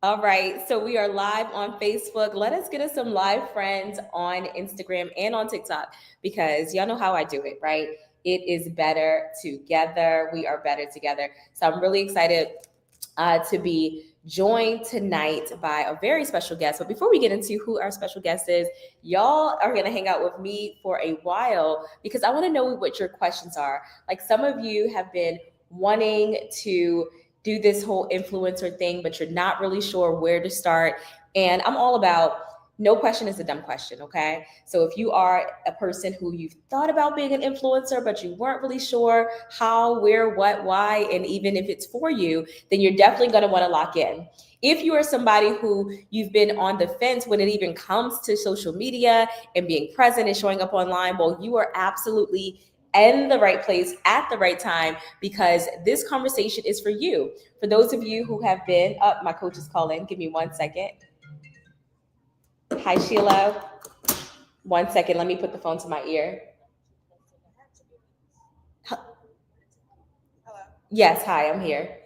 All right, so we are live on Facebook. Let us get us some live friends on Instagram and on TikTok because y'all know how I do it, right? It is better together. We are better together. So I'm really excited to be joined tonight by a very special guest. But before we get into who our special guest is, y'all are going to hang out with me for a while because I want to know what your questions are. Like some of you have been wanting to do this whole influencer thing, but you're not really sure where to start. And I'm all about no question is a dumb question, okay? So if you are a person who you've thought about being an influencer, but you weren't really sure how, where, what, why, and even if it's for you, then you're definitely going to want to lock in. If you are somebody who you've been on the fence when it even comes to social media and being present and showing up online, well, you are absolutely in the right place at the right time because this conversation is for you. For those of you who have been up, my coach is calling. Give me 1 second. Hi, Sheila. 1 second. Let me put the phone to my ear. Yes, hi, I'm here.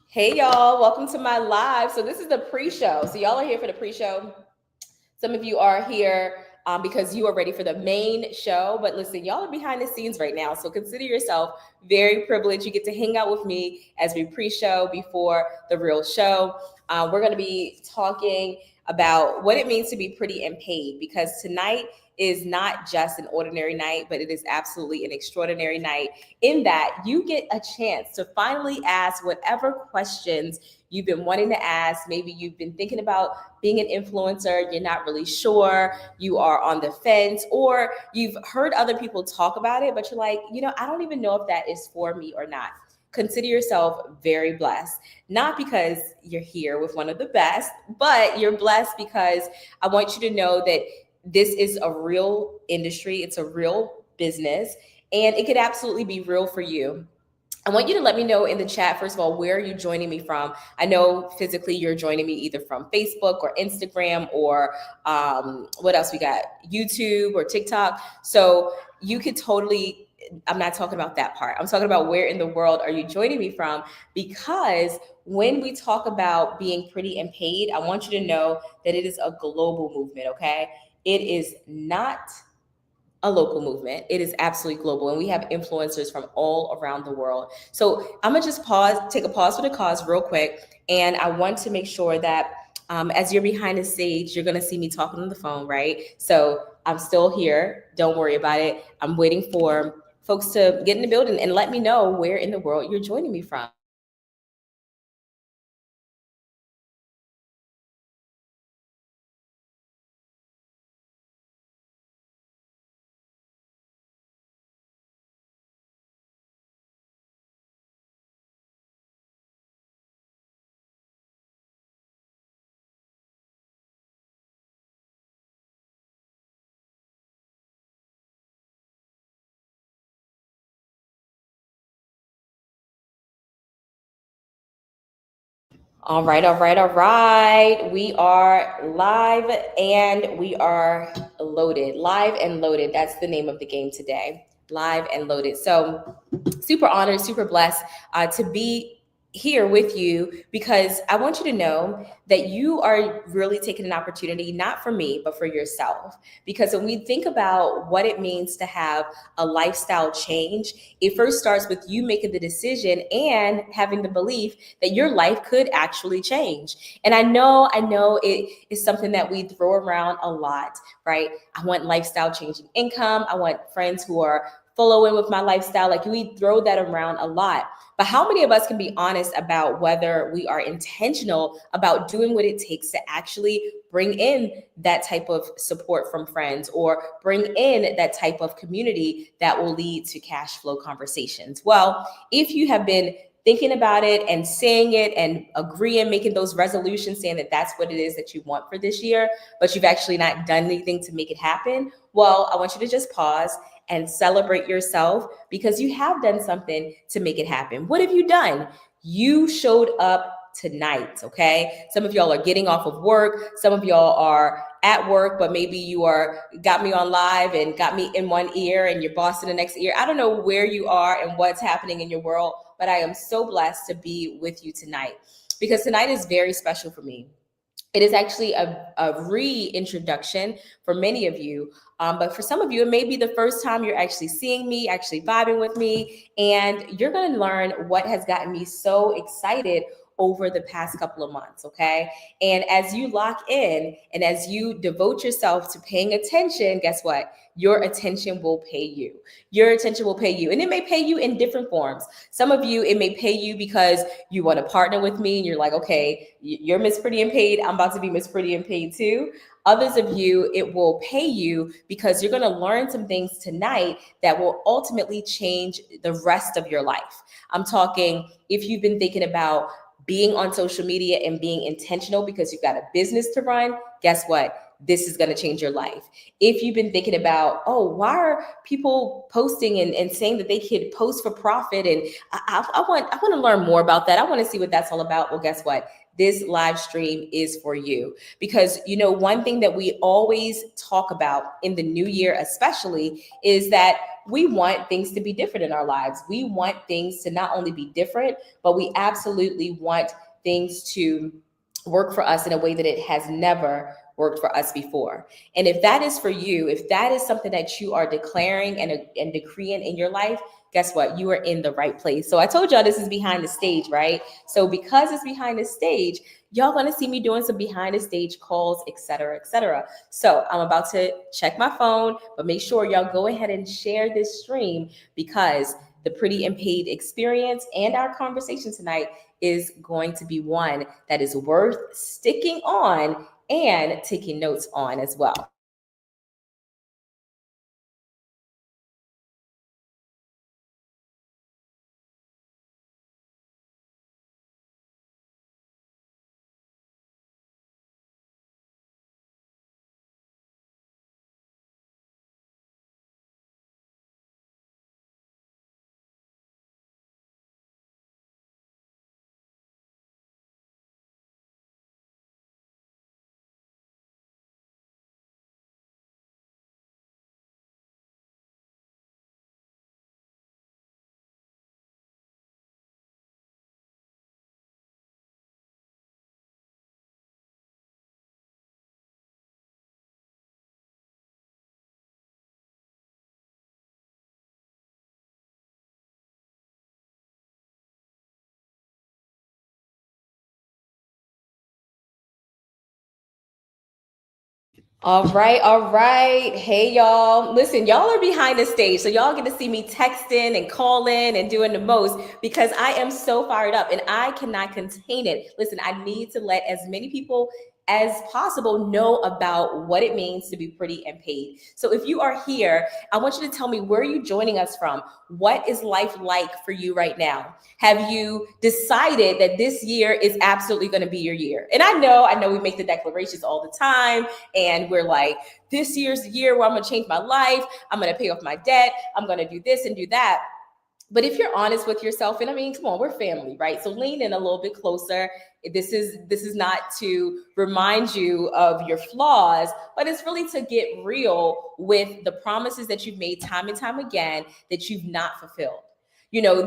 Hey, y'all. Welcome to my live. So, this is the pre show. So, y'all are here for the pre show. Some of you are here because you are ready for the main show. But listen, y'all are behind the scenes right now. So consider yourself very privileged. You get to hang out with me as we pre show before the real show. We're going to be talking about what it means to be pretty and paid because tonight is not just an ordinary night, but it is absolutely an extraordinary night in that you get a chance to finally ask whatever questions you've been wanting to ask. Maybe you've been thinking about being an influencer, you're not really sure, you are on the fence, or you've heard other people talk about it, but you're like, I don't even know if that is for me or not. Consider yourself very blessed, not because you're here with one of the best, but you're blessed because I want you to know that this is a real industry, it's a real business, and it could absolutely be real for you. I want you to let me know in the chat, first of all, where are you joining me from? I know physically you're joining me either from Facebook or Instagram or what else we got? YouTube or TikTok. So you could totally, I'm not talking about that part. I'm talking about where in the world are you joining me from? Because when we talk about being pretty and paid, I want you to know that it is a global movement, okay? It is not a local movement. It is absolutely global, and we have influencers from all around the world. So I'm gonna just take a pause for the cause real quick, and I want to make sure that as you're behind the stage, you're gonna see me talking on the phone, right? So I'm still here. Don't worry about it. I'm waiting for folks to get in the building and let me know where in the world you're joining me from. All right, all right, all right. We are live and we are loaded. Live and loaded. That's the name of the game today. Live and loaded. So, super honored, super blessed to be here with you because I want you to know that you are really taking an opportunity, not for me, but for yourself. Because when we think about what it means to have a lifestyle change, it first starts with you making the decision and having the belief that your life could actually change. And I know it is something that we throw around a lot, right? I want lifestyle changing income. I want friends who are following with my lifestyle. Like we throw that around a lot. But how many of us can be honest about whether we are intentional about doing what it takes to actually bring in that type of support from friends or bring in that type of community that will lead to cash flow conversations? Well, if you have been thinking about it and saying it and agreeing, making those resolutions, saying that that's what it is that you want for this year, but you've actually not done anything to make it happen, well, I want you to just pause and celebrate yourself because you have done something to make it happen. What have you done? You showed up tonight, okay? Some of y'all are getting off of work. Some of y'all are at work, but maybe you got me on live and got me in one ear and your boss in the next ear. I don't know where you are and what's happening in your world, but I am so blessed to be with you tonight because tonight is very special for me. It is actually a reintroduction for many of you. But for some of you, it may be the first time you're actually seeing me, actually vibing with me, and you're going to learn what has gotten me so excited over the past couple of months, okay? And as you lock in and as you devote yourself to paying attention, guess what? Your attention will pay you. Your attention will pay you. And it may pay you in different forms. Some of you, it may pay you because you want to partner with me and you're like, okay, you're Miss Pretty and Paid. I'm about to be Miss Pretty and Paid too. Others of you, it will pay you because you're going to learn some things tonight that will ultimately change the rest of your life. I'm talking if you've been thinking about being on social media and being intentional because you've got a business to run, guess what? This is going to change your life. If you've been thinking about, oh, why are people posting and saying that they could post for profit? And I want to learn more about that. I want to see what that's all about. Well, guess what? This live stream is for you because, you know, one thing that we always talk about in the new year, especially, is that we want things to be different in our lives. We want things to not only be different, but we absolutely want things to work for us in a way that it has never worked for us before. And if that is for you, if that is something that you are declaring and decreeing in your life, guess what? You are in the right place. So I told y'all this is behind the stage, right? So because it's behind the stage, y'all gonna see me doing some behind the stage calls, et cetera, et cetera. So I'm about to check my phone, but make sure y'all go ahead and share this stream because the Pretty and Paid experience and our conversation tonight is going to be one that is worth sticking on and taking notes on as well. All right, all right. Hey, y'all. Listen, y'all are behind the stage. So y'all get to see me texting and calling and doing the most because I am so fired up and I cannot contain it. Listen, I need to let as many people as possible know about what it means to be pretty and paid. So if you are here, I want you to tell me where you joining us from. What is life like for you right now? Have you decided that this year is absolutely going to be your year? And I know we make the declarations all the time and we're like, this year's the year where I'm going to change my life. I'm going to pay off my debt. I'm going to do this and do that. But if you're honest with yourself, and I mean, come on, we're family, right? So lean in a little bit closer. This is not to remind you of your flaws, but it's really to get real with the promises that you've made time and time again that you've not fulfilled.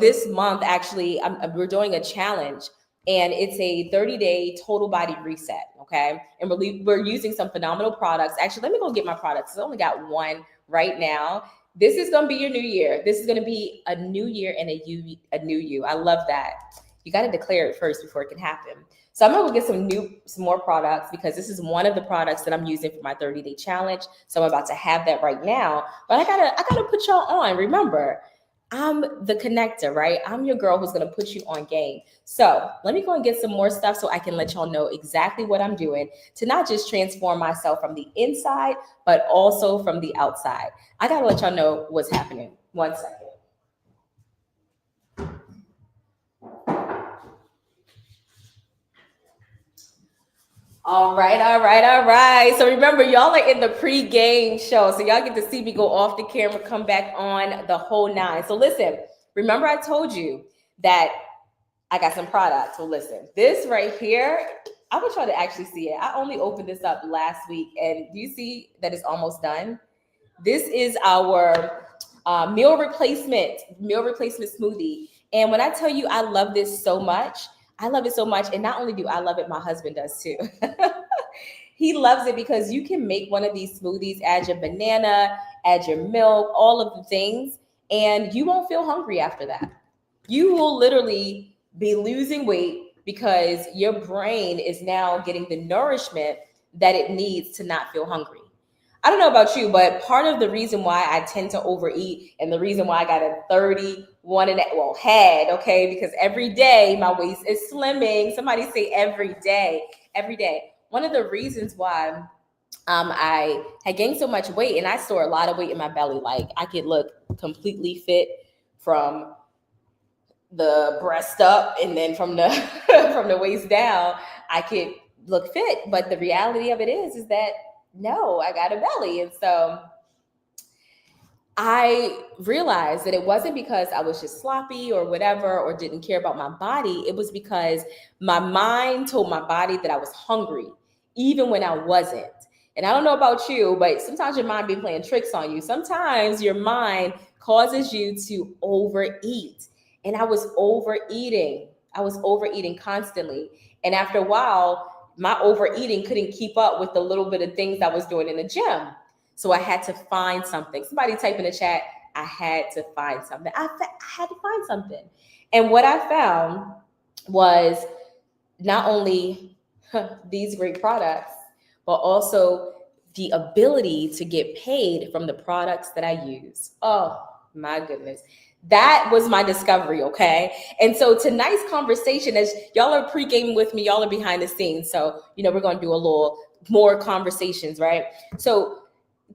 This month actually, we're doing a challenge, and it's a 30-day total body reset. Okay, and we're using some phenomenal products. Actually, let me go get my products. I only got one right now. This is going to be your new year. This is going to be a new year and a new you. I love that. You got to declare it first before it can happen. So I'm going to go get some more products, because this is one of the products that I'm using for my 30-day challenge. So I'm about to have that right now. But I gotta put y'all on. Remember, I'm the connector, right? I'm your girl who's going to put you on game. So let me go and get some more stuff so I can let y'all know exactly what I'm doing to not just transform myself from the inside, but also from the outside. I got to let y'all know what's happening. One second. All right, all right, all right. So remember, y'all are in the pre-game show. So y'all get to see me go off the camera, come back on, the whole nine. So listen, remember I told you that I got some products. So listen, this right here, I want y'all to actually see it. I only opened this up last week, and do you see that it's almost done? This is our meal replacement smoothie. And when I tell you I love this so much, I love it so much. And not only do I love it, my husband does too. He loves it because you can make one of these smoothies, add your banana, add your milk, all of the things, and you won't feel hungry after that. You will literally be losing weight because your brain is now getting the nourishment that it needs to not feel hungry. I don't know about you, but part of the reason why I tend to overeat, and the reason why I got a 31 and had, okay, because every day my waist is slimming. Somebody say every day, every day. One of the reasons why I had gained so much weight, and I store a lot of weight in my belly. Like I could look completely fit from the breast up, and then from the from the waist down, I could look fit. But the reality of it is that no, I got a belly. And so I realized that it wasn't because I was just sloppy or whatever, or didn't care about my body. It was because my mind told my body that I was hungry, even when I wasn't. And I don't know about you, but sometimes your mind be playing tricks on you. Sometimes your mind causes you to overeat. And I was overeating. I was overeating constantly. And after a while, my overeating couldn't keep up with the little bit of things I was doing in the gym. So I had to find something. Somebody type in the chat, I had to find something. I had to find something. And what I found was not only these great products, but also the ability to get paid from the products that I use. Oh my goodness. That was my discovery, okay? And so tonight's conversation, as y'all are pre-gaming with me, y'all are behind the scenes. So, we're going to do a little more conversations, right? So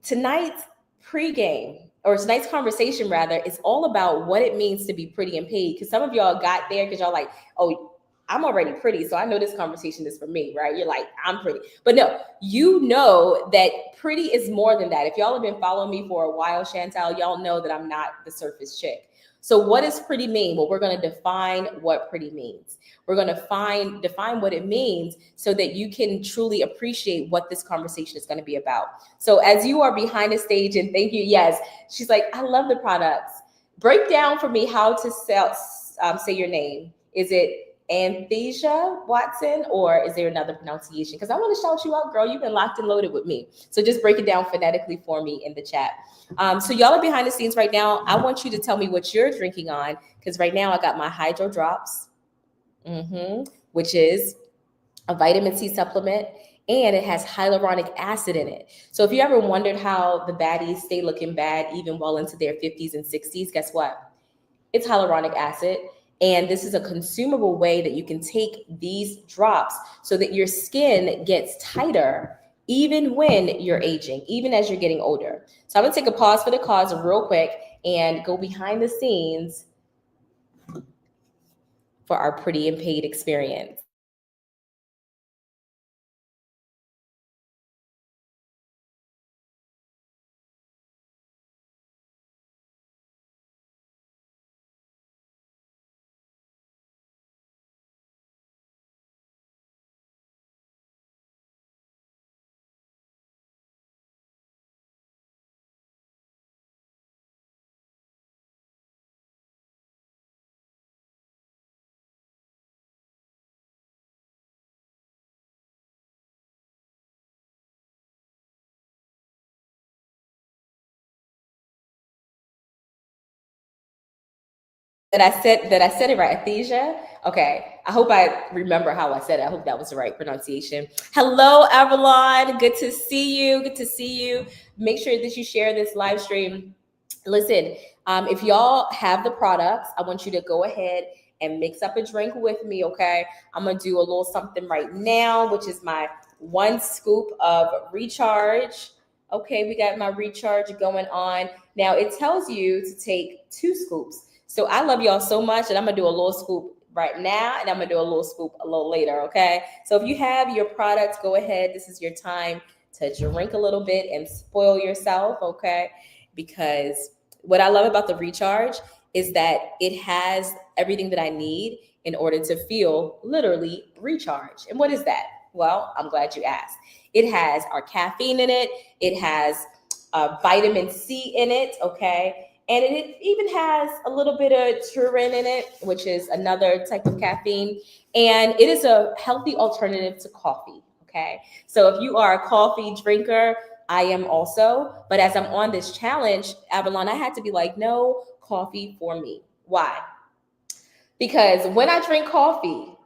tonight's pregame, or tonight's conversation rather, is all about what it means to be pretty and paid. Because some of y'all got there because y'all like, oh, I'm already pretty, so I know this conversation is for me, right? You're like, I'm pretty. But no, you know that pretty is more than that. If y'all have been following me for a while, Chantal, y'all know that I'm not the surface chick. So what does pretty mean? Well, we're going to define what pretty means. We're going to define what it means so that you can truly appreciate what this conversation is going to be about. So as you are behind the stage, and thank you, yes, she's like, I love the products. Break down for me how to say your name. Is it Anthesia Watson, or is there another pronunciation? Because I want to shout you out, girl. You've been locked and loaded with me. So just break it down phonetically for me in the chat. So y'all are behind the scenes right now. I want you to tell me what you're drinking on, because right now I got my Hydro Drops, which is a vitamin C supplement, and it has hyaluronic acid in it. So if you ever wondered how the baddies stay looking bad even well into their 50s and 60s, guess what? It's hyaluronic acid. And this is a consumable way that you can take these drops so that your skin gets tighter even when you're aging, even as you're getting older. So I'm gonna take a pause for the cause real quick and go behind the scenes for our pretty and paid experience. That I said it right, Athesia? Okay. I hope I remember how I said it. I hope that was the right pronunciation. Hello, Avalon. Good to see you. Good to see you. Make sure that you share this live stream. Listen, if y'all have the products, I want you to go ahead and mix up a drink with me, okay? I'm gonna do a little something right now, which is my 1 scoop of recharge. Okay, we got my recharge going on. Now it tells you to take 2 scoops. So I love y'all so much that I'm gonna do a little scoop right now and I'm gonna do a little scoop a little later, okay? So if you have your products, go ahead. This is your time to drink a little bit and spoil yourself, okay? Because what I love about the recharge is that it has everything that I need in order to feel literally recharged. And what is that? Well, I'm glad you asked. It has our caffeine in it. It has vitamin C in it, okay? And it even has a little bit of taurine in it, which is another type of caffeine. And it is a healthy alternative to coffee, okay? So if you are a coffee drinker, I am also. But as I'm on this challenge, Avalon, I had to be like, no coffee for me. Why? Because when I drink coffee,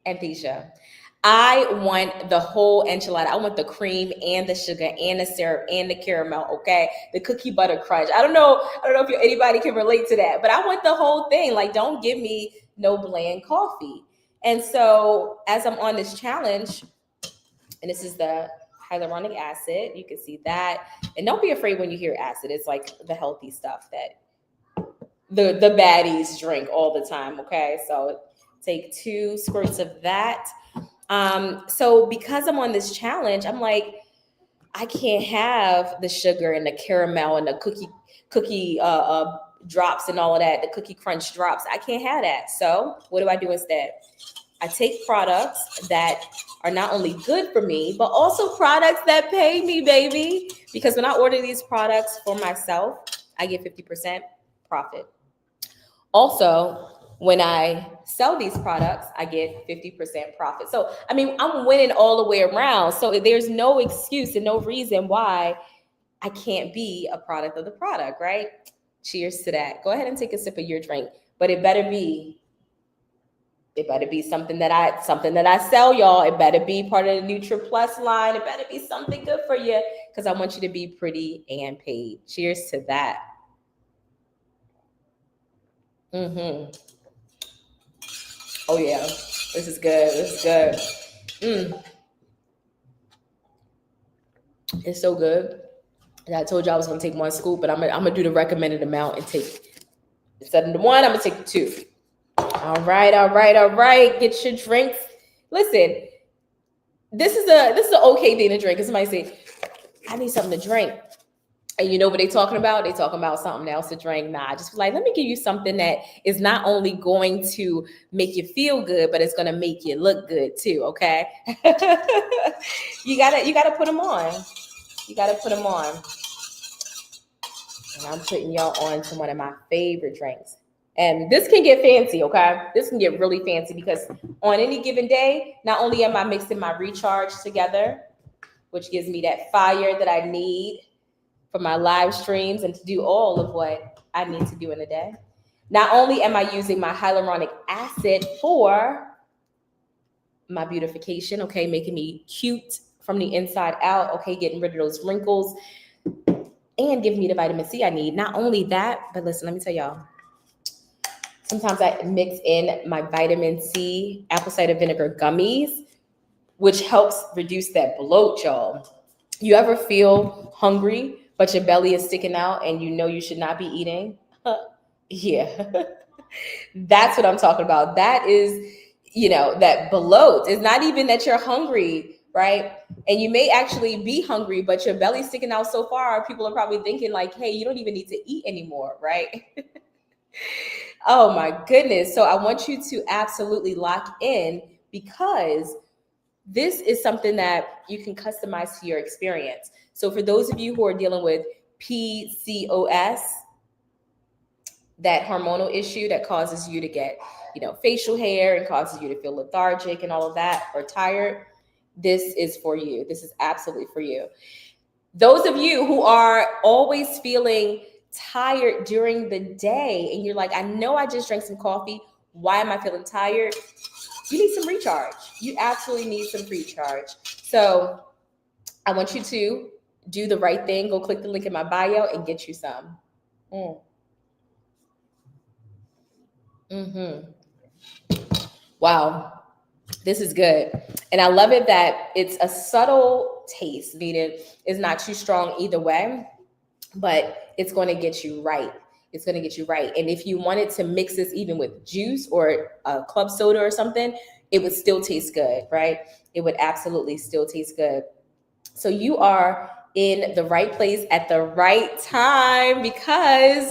Anthesia, I want the whole enchilada. I want the cream and the sugar and the syrup and the caramel, okay? The cookie butter crunch. I don't know if anybody can relate to that, but I want the whole thing. Like, don't give me no bland coffee. And so as I'm on this challenge, and this is the hyaluronic acid, you can see that. And don't be afraid when you hear acid. It's like the healthy stuff that the baddies drink all the time, okay? So take 2 squirts of that. So because I'm on this challenge, I'm like, I can't have the sugar and the caramel and the cookie drops and all of that, the cookie crunch drops. I can't have that. So what do I do instead? I take products that are not only good for me, but also products that pay me, baby. Because when I order these products for myself, I get 50% profit. Also, when I sell these products, I get 50% profit. So, I mean, I'm winning all the way around. So there's no excuse and no reason why I can't be a product of the product, right? Cheers to that. Go ahead and take a sip of your drink, but it better be something that I sell, y'all. It better be part of the Nutri Plus line. It better be something good for you because I want you to be pretty and paid. Cheers to that. Oh yeah, this is good. This is good. It's so good. And I told you I was gonna take 1 scoop, but I'm gonna do the recommended amount and take, instead of the 1, I'm gonna take 2. All right. Get your drinks. Listen, this is an okay thing to drink. Because somebody say, I need something to drink. And you know what they talking about? They talking about something else to drink. Nah, just like, let me give you something that is not only going to make you feel good, but it's gonna make you look good too. Okay. you gotta put them on. You gotta put them on. And I'm putting y'all on to one of my favorite drinks. And this can get fancy, okay? This can get really fancy because on any given day, not only am I mixing my recharge together, which gives me that fire that I need for my live streams and to do all of what I need to do in a day. Not only am I using my hyaluronic acid for my beautification, okay, making me cute from the inside out, okay, getting rid of those wrinkles and giving me the vitamin C I need. Not only that, but listen, let me tell y'all. Sometimes I mix in my vitamin C apple cider vinegar gummies, which helps reduce that bloat, y'all. You ever feel hungry, but your belly is sticking out and you know you should not be eating? Yeah. That's what I'm talking about. That is, that bloat. It's not even that you're hungry, right? And you may actually be hungry, but your belly's sticking out so far, people are probably thinking like, hey, you don't even need to eat anymore, right? Oh my goodness. So I want you to absolutely lock in because this is something that you can customize to your experience. So for those of you who are dealing with PCOS, that hormonal issue that causes you to get, facial hair and causes you to feel lethargic and all of that, or tired, this is for you. This is absolutely for you. Those of you who are always feeling tired during the day and you're like, I know I just drank some coffee. Why am I feeling tired? You need some recharge. You absolutely need some recharge. So I want you to do the right thing. Go click the link in my bio and get you some. Mm. Wow. This is good. And I love it that it's a subtle taste, meaning it's not too strong either way, but it's going to get you right. It's going to get you right. And if you wanted to mix this even with juice or a club soda or something, it would still taste good, right? It would absolutely still taste good. So you are in the right place at the right time because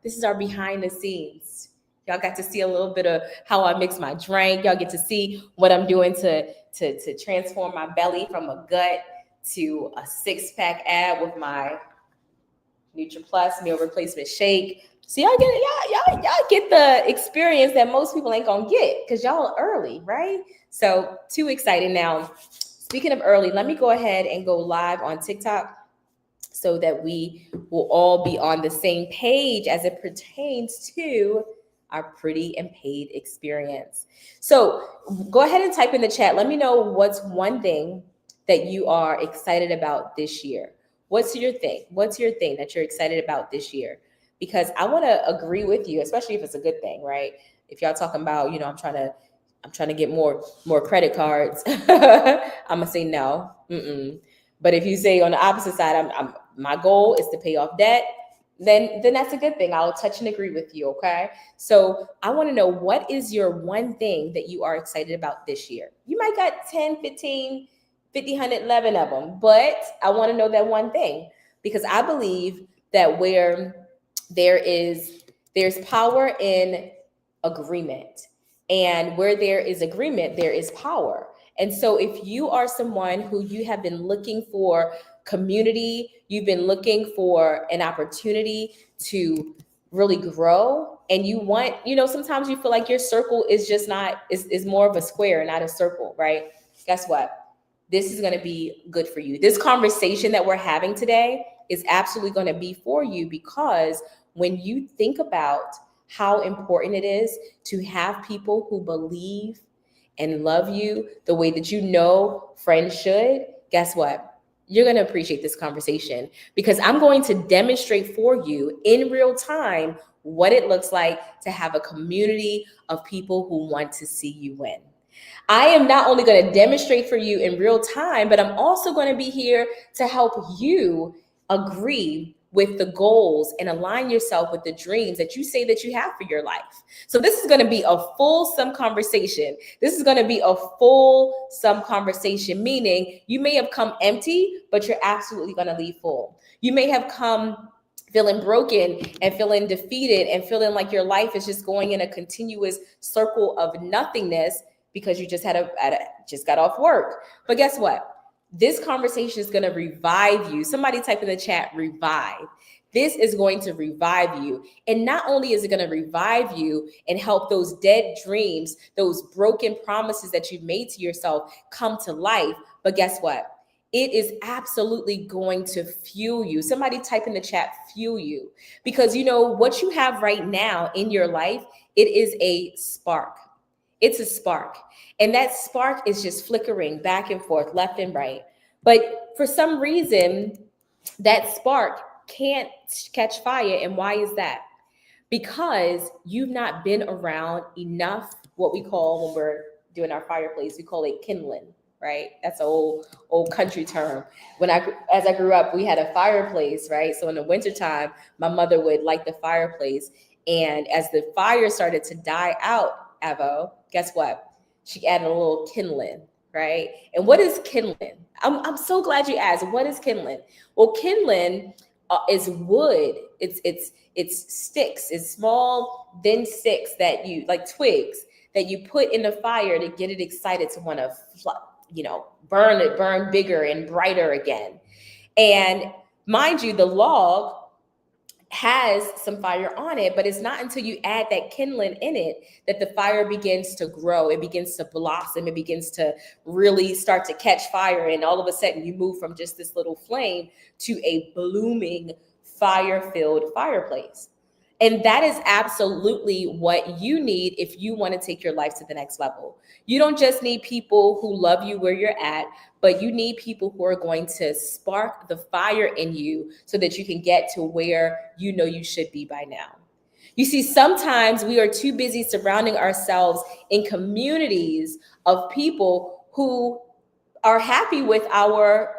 this is our behind the scenes. Y'all got to see a little bit of how I mix my drink. Y'all get to see what I'm doing to transform my belly from a gut to a 6-pack ab with my NutriPlus meal replacement shake. So y'all get the experience that most people ain't gonna get because y'all are early, right? So too exciting. Now, speaking of early, let me go ahead and go live on TikTok so that we will all be on the same page as it pertains to our pretty and paid experience. So go ahead and type in the chat. Let me know what's one thing that you are excited about this year. What's your thing? What's your thing that you're excited about this year? Because I want to agree with you, especially if it's a good thing, right? If y'all talking about, I'm trying to get more credit cards, I'm gonna say no. But if you say on the opposite side, my goal is to pay off debt, then that's a good thing. I'll touch and agree with you, okay? So I want to know, what is your one thing that you are excited about this year? You might got 10, 15, 50, 100, 11 of them, but I want to know that one thing because I believe that where there's power in agreement, and where there is agreement, there is power. And so if you are someone who you have been looking for community, you've been looking for an opportunity to really grow, and you want, sometimes you feel like your circle is just not, is more of a square, not a circle, right? Guess what? This is going to be good for you. This conversation that we're having today is absolutely going to be for you, because when you think about how important it is to have people who believe and love you the way that friends should, guess what? You're going to appreciate this conversation, because I'm going to demonstrate for you in real time what it looks like to have a community of people who want to see you win. I am not only going to demonstrate for you in real time, but I'm also going to be here to help you agree with the goals and align yourself with the dreams that you say that you have for your life. So this is going to be a fulsome conversation. This is going to be a fulsome conversation, meaning you may have come empty, but you're absolutely going to leave full. You may have come feeling broken and feeling defeated and feeling like your life is just going in a continuous circle of nothingness because you just just got off work. But guess what? This conversation is going to revive you. Somebody type in the chat, revive. This is going to revive you. And not only is it going to revive you and help those dead dreams, those broken promises that you've made to yourself come to life, but guess what? It is absolutely going to fuel you. Somebody type in the chat, fuel you. Because what you have right now in your life, it is a spark. It's a spark. And that spark is just flickering back and forth, left and right. But for some reason, that spark can't catch fire. And why is that? Because you've not been around enough, what we call, when we're doing our fireplace, we call it kindling, right? That's an old country term. As I grew up, we had a fireplace, right? So in the wintertime, my mother would light the fireplace. And as the fire started to die out, Avo, guess what? She added a little kindling, right? And what is kindling? I'm so glad you asked. What is kindling? Well, kindling is wood. It's sticks. It's small, thin sticks that you, like twigs, that you put in the fire to get it excited to want to, burn bigger and brighter again. And mind you, the log has some fire on it, but it's not until you add that kindling in it that the fire begins to grow. It begins to blossom. It begins to really start to catch fire. And all of a sudden you move from just this little flame to a blooming fire-filled fireplace. And that is absolutely what you need if you want to take your life to the next level. You don't just need people who love you where you're at, but you need people who are going to spark the fire in you so that you can get to where you know you should be by now. You see, sometimes we are too busy surrounding ourselves in communities of people who are happy with our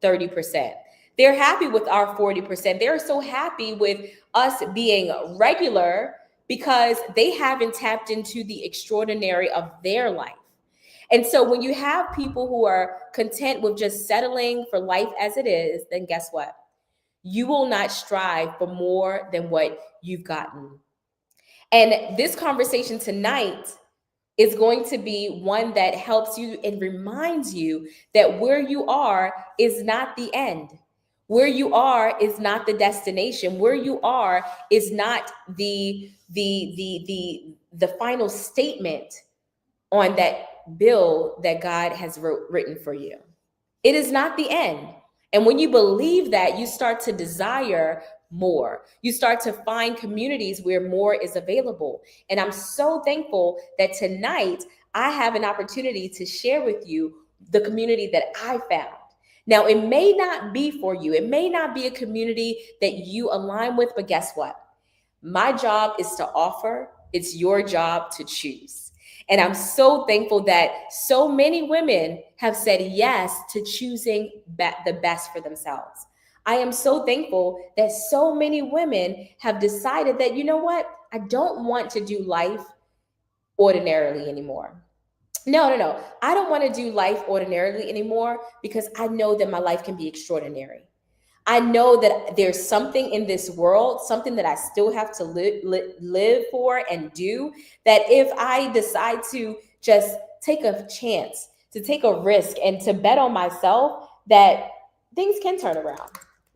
30%. They're happy with our 40%. They're so happy with us being regular because they haven't tapped into the extraordinary of their life. And so when you have people who are content with just settling for life as it is, then guess what? You will not strive for more than what you've gotten. And this conversation tonight is going to be one that helps you and reminds you that where you are is not the end. Where you are is not the destination. Where you are is not the final statement on that bill that God has written for you. It is not the end. And when you believe that, you start to desire more. You start to find communities where more is available. And I'm so thankful that tonight I have an opportunity to share with you the community that I found. Now, it may not be for you. It may not be a community that you align with, but guess what? My job is to offer. It's your job to choose. And I'm so thankful that so many women have said yes to choosing the best for themselves. I am so thankful that so many women have decided that, you know what? I don't want to do life ordinarily anymore. No. I don't want to do life ordinarily anymore because I know that my life can be extraordinary. I know that there's something in this world, something that I still have to live for and do, that if I decide to just take a chance, to take a risk and to bet on myself, that things can turn around.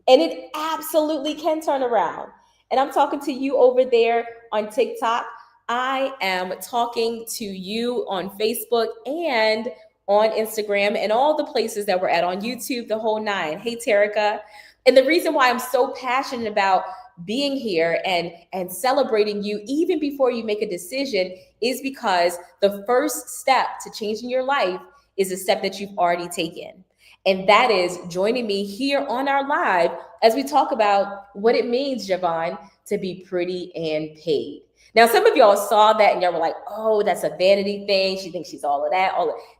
And it absolutely can turn around. And I'm talking to you over there on TikTok. I am talking to you on Facebook and on Instagram and all the places that we're at, on YouTube, the whole nine. Hey, Terica. And the reason why I'm so passionate about being here and celebrating you even before you make a decision is because the first step to changing your life is a step that you've already taken. And that is joining me here on our live as we talk about what it means, Javon, to be pretty and paid. Now, some of y'all saw that and y'all were like, oh, that's a vanity thing. She thinks she's all of that.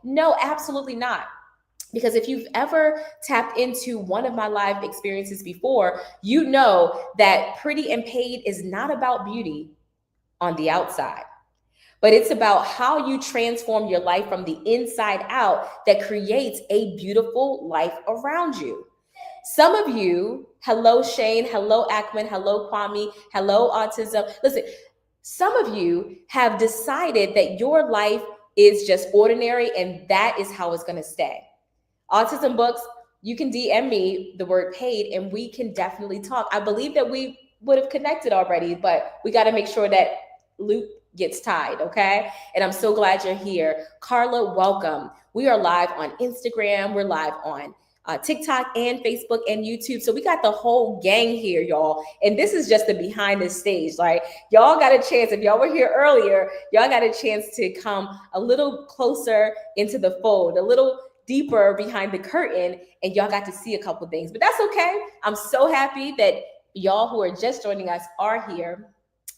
No, absolutely not. Because if you've ever tapped into one of my live experiences before, you know that pretty and paid is not about beauty on the outside, but it's about how you transform your life from the inside out that creates a beautiful life around you. Some of you, hello Shane, hello Ackman, hello Kwame, hello autism. Listen, some of you have decided that your life is just ordinary and that is how it's going to stay. Autism Books, you can DM me the word paid and we can definitely talk. I believe that we would have connected already, but we got to make sure that loop gets tied, okay? And I'm so glad you're here. Carla, welcome. We are live on Instagram. We're live on TikTok and Facebook and YouTube. So we got the whole gang here, y'all. And this is just the behind the stage. Like, y'all got a chance. If y'all were here earlier, y'all got a chance to come a little closer into the fold, a little deeper behind the curtain, and y'all got to see a couple things. But that's okay. I'm so happy that y'all who are just joining us are here,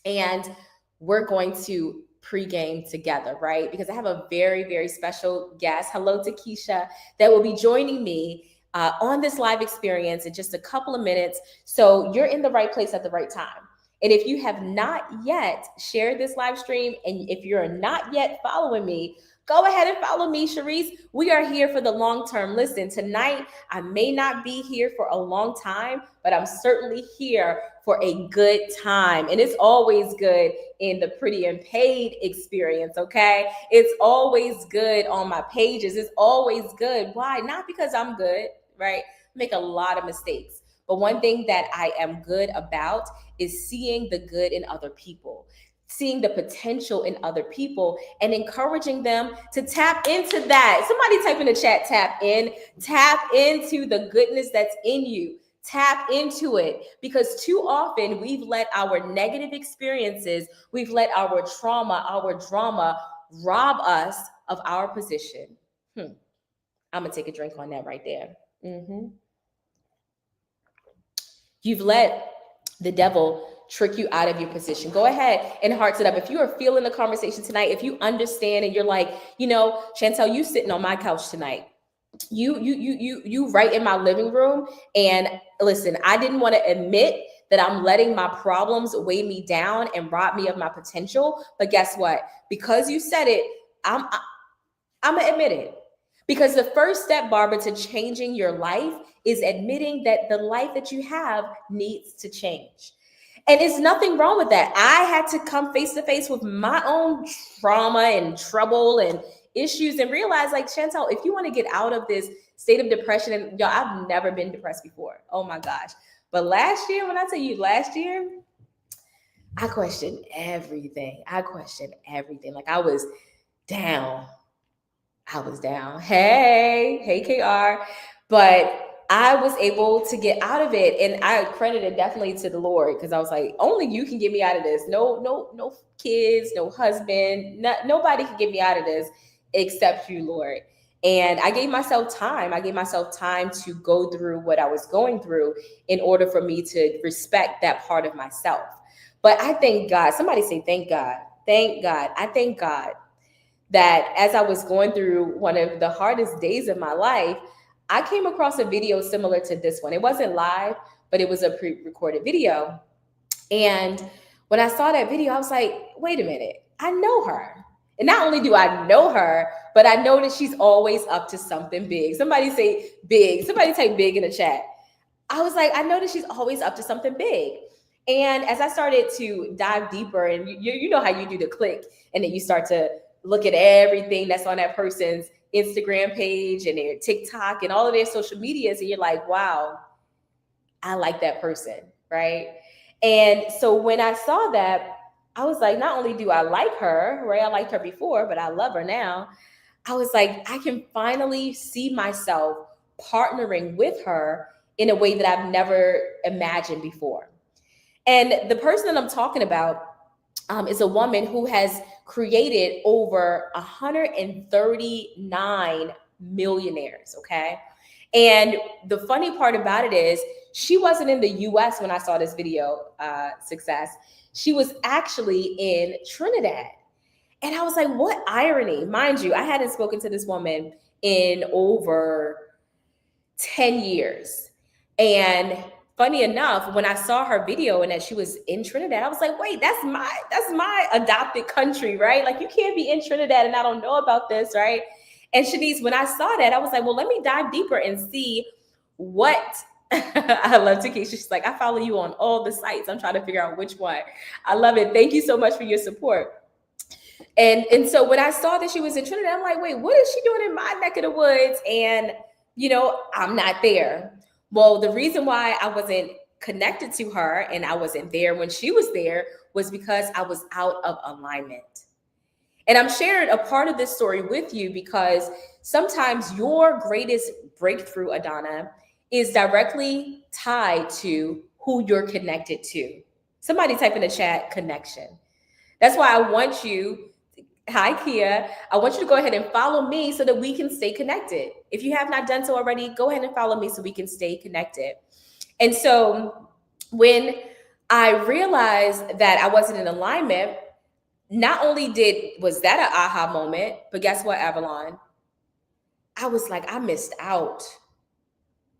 and we're going to pregame together, right? Because I have a very, very special guest. Hello to Keisha, that will be joining me on this live experience in just a couple of minutes. So you're in the right place at the right time. And if you have not yet shared this live stream, and if you're not yet following me, go ahead and follow me, Sharice. We are here for the long term. Listen, tonight, I may not be here for a long time, but I'm certainly here for a good time. And it's always good in the pretty and paid experience, okay? It's always good on my pages. It's always good. Why? Not because I'm good, right? Make a lot of mistakes. But one thing that I am good about is seeing the good in other people, seeing the potential in other people, and encouraging them to tap into that. Somebody type in the chat, tap into the goodness that's in you. Tap into it, because too often we've let our negative experiences, we've let our trauma, our drama rob us of our position. I'm going to take a drink on that right there. You've let the devil trick you out of your position. Go ahead and hearts it up. If you are feeling the conversation tonight, if you understand and you're like, Chantel, you sitting on my couch tonight. You right in my living room. And listen, I didn't want to admit that I'm letting my problems weigh me down and rob me of my potential. But guess what? Because you said it, I'm gonna admit it. Because the first step, Barbara, to changing your life is admitting that the life that you have needs to change. And it's nothing wrong with that. I had to come face to face with my own trauma and trouble and issues and realize, like, Chantel, if you want to get out of this state of depression, and y'all, I've never been depressed before. Oh my gosh. But last year, when I tell you last year, I questioned everything. Like, I was down. Hey, KR. But I was able to get out of it, and I credit it definitely to the Lord, because I was like, only you can get me out of this. No kids, no husband, nobody can get me out of this except you, Lord. And I gave myself time. I gave myself time to go through what I was going through in order for me to respect that part of myself. But I thank God. Somebody say, thank God. Thank God. I thank God that as I was going through one of the hardest days of my life, I came across a video similar to this one. It wasn't live, but it was a pre-recorded video. And when I saw that video, I was like, wait a minute, I know her. And not only do I know her, but I know that she's always up to something big. Somebody say big. Somebody type big in the chat. I was like, I know that she's always up to something big. And as I started to dive deeper, and you know how you do the click, and then you start to look at everything that's on that person's Instagram page and their TikTok and all of their social medias, and you're like, wow, I like that person, right? And so when I saw that, I was like, not only do I like her, right? I liked her before, but I love her now. I was like, I can finally see myself partnering with her in a way that I've never imagined before. And the person that I'm talking about is a woman who has created over 139 millionaires, okay? And the funny part about it is she wasn't in the US when I saw this video, Success. She was actually in Trinidad. And I was like, what irony. Mind you, I hadn't spoken to this woman in over 10 years. And funny enough, when I saw her video and that she was in Trinidad, I was like, wait, that's my adopted country, right? Like, you can't be in Trinidad and I don't know about this, right? And Shanice, when I saw that, I was like, well, let me dive deeper and see what I love Takesha. She's like, I follow you on all the sites. I'm trying to figure out which one. I love it. Thank you so much for your support. And so when I saw that she was in Trinidad, I'm like, wait, what is she doing in my neck of the woods? And, I'm not there. Well, the reason why I wasn't connected to her and I wasn't there when she was there was because I was out of alignment. And I'm sharing a part of this story with you because sometimes your greatest breakthrough, Adana, is directly tied to who you're connected to. Somebody type in the chat, connection. That's why I want you, hi Kia, I want you to go ahead and follow me so that we can stay connected. If you have not done so already, go ahead and follow me so we can stay connected. And so when I realized that I wasn't in alignment, not only was that an aha moment, but guess what, Avalon? I was like, I missed out.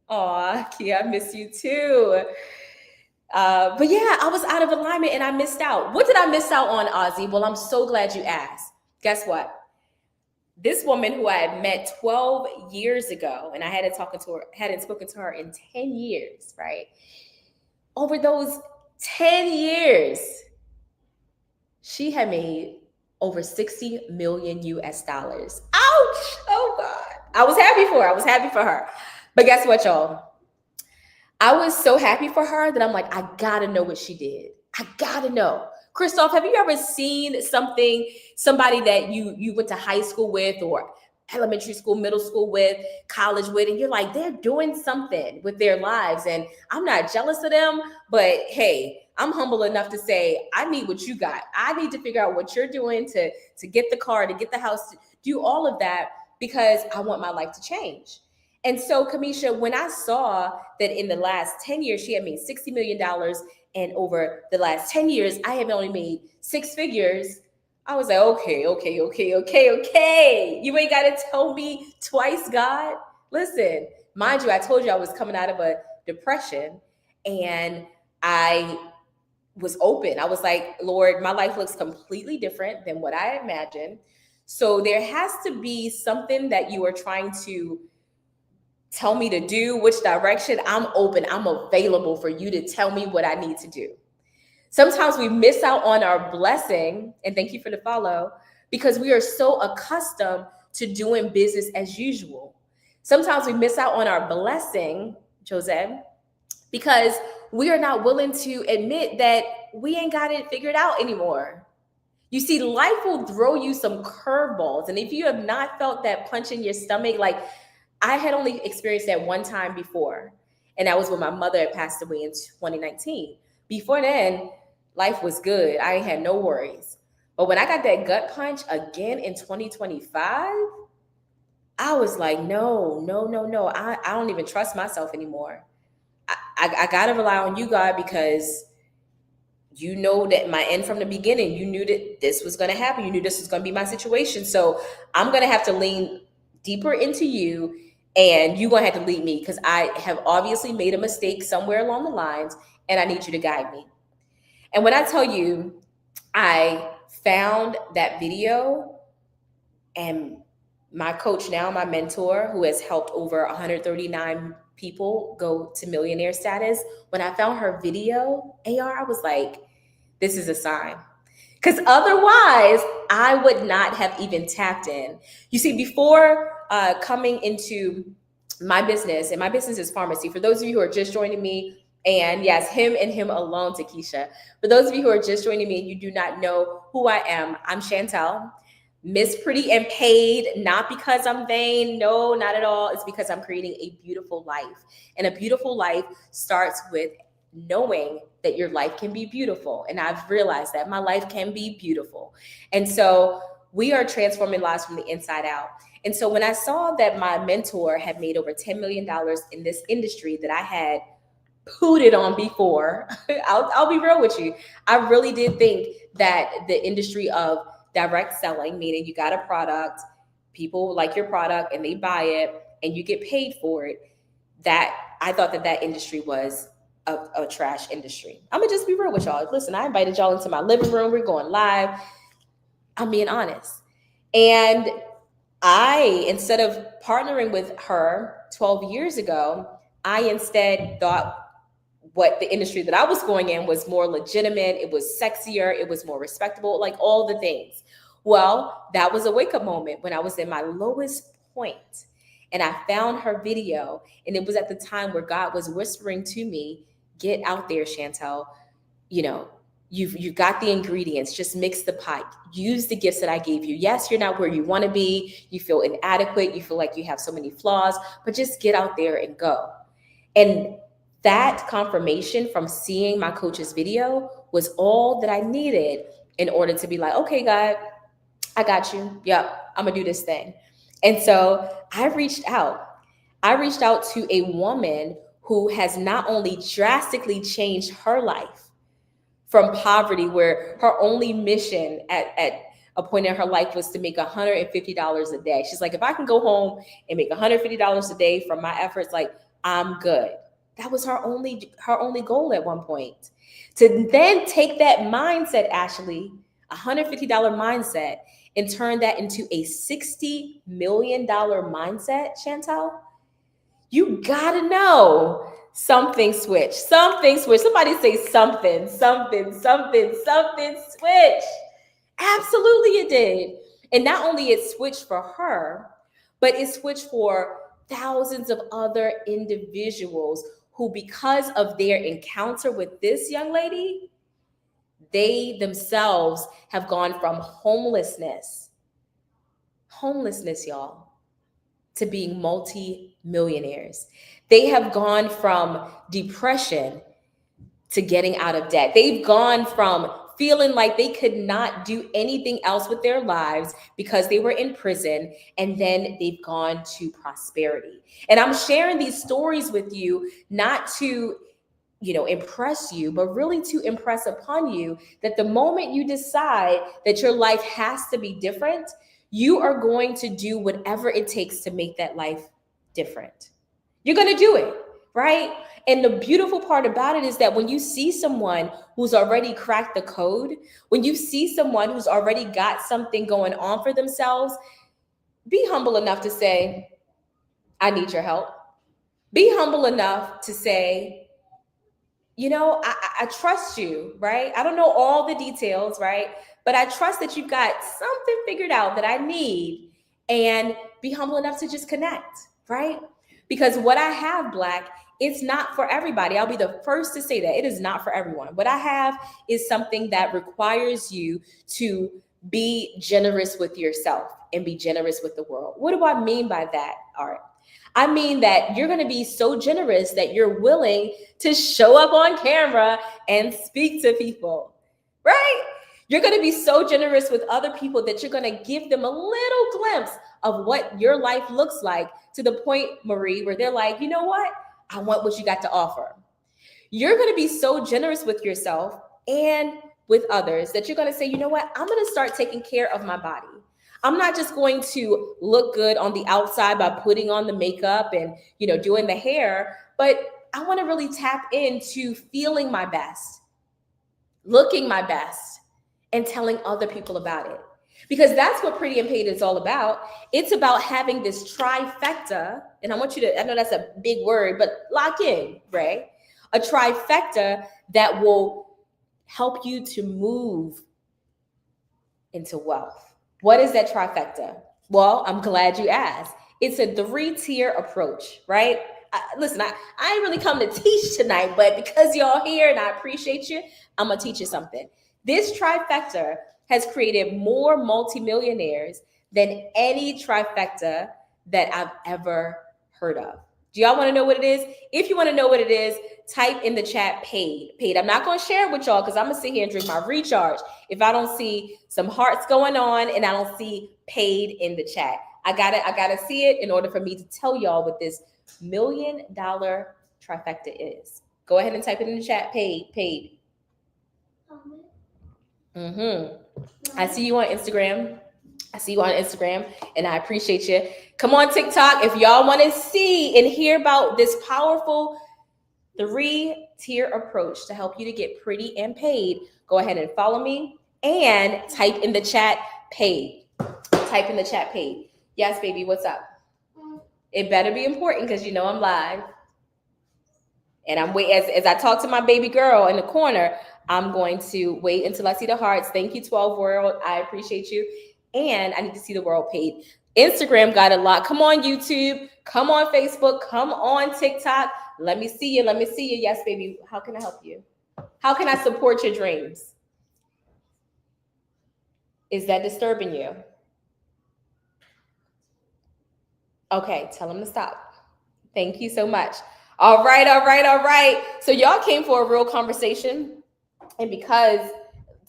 Aw, Kia, I miss you too. But yeah, I was out of alignment and I missed out. What did I miss out on, Ozzy? Well, I'm so glad you asked. Guess what? This woman who I had met 12 years ago, and I hadn't spoken to her in 10 years, right? Over those 10 years, she had made over 60 million US dollars. Ouch! Oh God. I was happy for her. But guess what, y'all? I was so happy for her that I'm like, I gotta know what she did. I gotta know. Christoph, have you ever seen somebody that you went to high school with or elementary school, middle school with, college with, and you're like, they're doing something with their lives. And I'm not jealous of them, but hey, I'm humble enough to say, I need what you got. I need to figure out what you're doing to get the car, to get the house, to do all of that, because I want my life to change. And so, Kamisha, when I saw that in the last 10 years, she had made $60 million, and over the last 10 years, I have only made six figures, I was like, okay. You ain't got to tell me twice, God. Listen, mind you, I told you I was coming out of a depression, and I was open. I was like, Lord, my life looks completely different than what I imagined. So there has to be something that you are trying to tell me to do, which direction. I'm open. I'm available for you to tell me what I need to do. Sometimes we miss out on our blessing, and thank you for the follow, because we are so accustomed to doing business as usual. Sometimes we miss out on our blessing, Jose, because we are not willing to admit that we ain't got it figured out anymore. You see, life will throw you some curveballs. And if you have not felt that punch in your stomach, like I had only experienced that one time before, and that was when my mother had passed away in 2019. Before then, life was good. I had no worries. But when I got that gut punch again in 2025, I was like, no. I don't even trust myself anymore. I got to rely on you, God, because you know that my end from the beginning. You knew that this was going to happen. You knew this was going to be my situation. So I'm going to have to lean deeper into you, and you're going to have to lead me, because I have obviously made a mistake somewhere along the lines, and I need you to guide me. And when I tell you, I found that video, and my coach now, my mentor, who has helped over 139 people go to millionaire status, when I found her video, AR, I was like, this is a sign. Because otherwise, I would not have even tapped in. You see, before coming into my business, and my business is pharmacy, for those of you who are just joining me, and yes, him and him alone, Takesha. For those of you who are just joining me and you do not know who I am, I'm Chantel, Miss Pretty and Paid, not because I'm vain. No, not at all. It's because I'm creating a beautiful life. And a beautiful life starts with knowing that your life can be beautiful. And I've realized that my life can be beautiful. And so we are transforming lives from the inside out. And so when I saw that my mentor had made over $10 million in this industry that I had pooted on before, I'll be real with you. I really did think that the industry of direct selling, meaning you got a product, people like your product and they buy it and you get paid for it, that I thought that industry was a trash industry. I'm gonna just be real with y'all. Listen, I invited y'all into my living room. We're going live. I'm being honest. And I, instead of partnering with her 12 years ago, I instead thought what the industry that I was going in was more legitimate. It was sexier. It was more respectable, like all the things. Well, that was a wake-up moment when I was in my lowest point, and I found her video, and it was at the time where God was whispering to me, get out there, Chantel. You know, you've got the ingredients. Just mix the pot. Use the gifts that I gave you. Yes, you're not where you want to be. You feel inadequate. You feel like you have so many flaws, but just get out there and go. And that confirmation from seeing my coach's video was all that I needed in order to be like, okay, God, I got you. Yep, I'm gonna do this thing. And so I reached out. I reached out to a woman who has not only drastically changed her life from poverty, where her only mission at a point in her life was to make $150 a day. She's like, if I can go home and make $150 a day from my efforts, like I'm good. That was her only goal at one point. To then take that mindset, Ashley, $150 mindset, and turn that into a $60 million mindset, Chantel, you gotta know something switched. Something switched. Somebody say something switched. Absolutely it did. And not only it switched for her, but it switched for thousands of other individuals who, because of their encounter with this young lady, they themselves have gone from homelessness, y'all, to being multi-millionaires. They have gone from depression to getting out of debt. They've gone from feeling like they could not do anything else with their lives because they were in prison, and then they've gone to prosperity. And I'm sharing these stories with you not to impress you, but really to impress upon you that the moment you decide that your life has to be different, you are going to do whatever it takes to make that life different. You're going to do it, right? And the beautiful part about it is that when you see someone who's already cracked the code, when you see someone who's already got something going on for themselves, be humble enough to say, I need your help. Be humble enough to say, I trust you, right? I don't know all the details, right? But I trust that you've got something figured out that I need, and be humble enough to just connect, right? Because what I have, Black, it's not for everybody. I'll be the first to say that. It is not for everyone. What I have is something that requires you to be generous with yourself and be generous with the world. What do I mean by that, Art? I mean that you're going to be so generous that you're willing to show up on camera and speak to people, right? You're going to be so generous with other people that you're going to give them a little glimpse of what your life looks like, to the point, Marie, where they're like, you know what? I want what you got to offer. You're going to be so generous with yourself and with others that you're going to say, you know what? I'm going to start taking care of my body. I'm not just going to look good on the outside by putting on the makeup and, doing the hair, but I want to really tap into feeling my best, looking my best, and telling other people about it. Because that's what Pretty and Paid is all about. It's about having this trifecta, and I want you to, I know that's a big word, but lock in, right? A trifecta that will help you to move into wealth. What is that trifecta? Well, I'm glad you asked. It's a 3-tier approach, right? Listen, I ain't really come to teach tonight, but because y'all here and I appreciate you, I'm going to teach you something. This trifecta has created more multimillionaires than any trifecta that I've ever heard of. Do y'all want to know what it is? If you want to know what it is, type in the chat paid. I'm not going to share it with y'all because I'm going to sit here and drink my recharge if I don't see some hearts going on and I don't see paid in the chat. I gotta see it in order for me to tell y'all what this $1 million trifecta is. Go ahead and type it in the chat. Paid. I see you on Instagram. And I appreciate you. Come on TikTok if y'all want to see and hear about this powerful 3-tier approach to help you to get pretty and paid. Go ahead and follow me and type in the chat paid. Type in the chat paid. Yes, baby, what's up? It better be important because I'm live. And I'm waiting as I talk to my baby girl in the corner. I'm going to wait until I see the hearts. Thank you, 12 World. I appreciate you. And I need to see the world paid. Instagram got a lot. Come on, YouTube. Come on, Facebook. Come on, TikTok. Let me see you. Yes, baby. How can I help you? How can I support your dreams? Is that disturbing you? Okay, tell them to stop. Thank you so much. All right. So y'all came for a real conversation. And because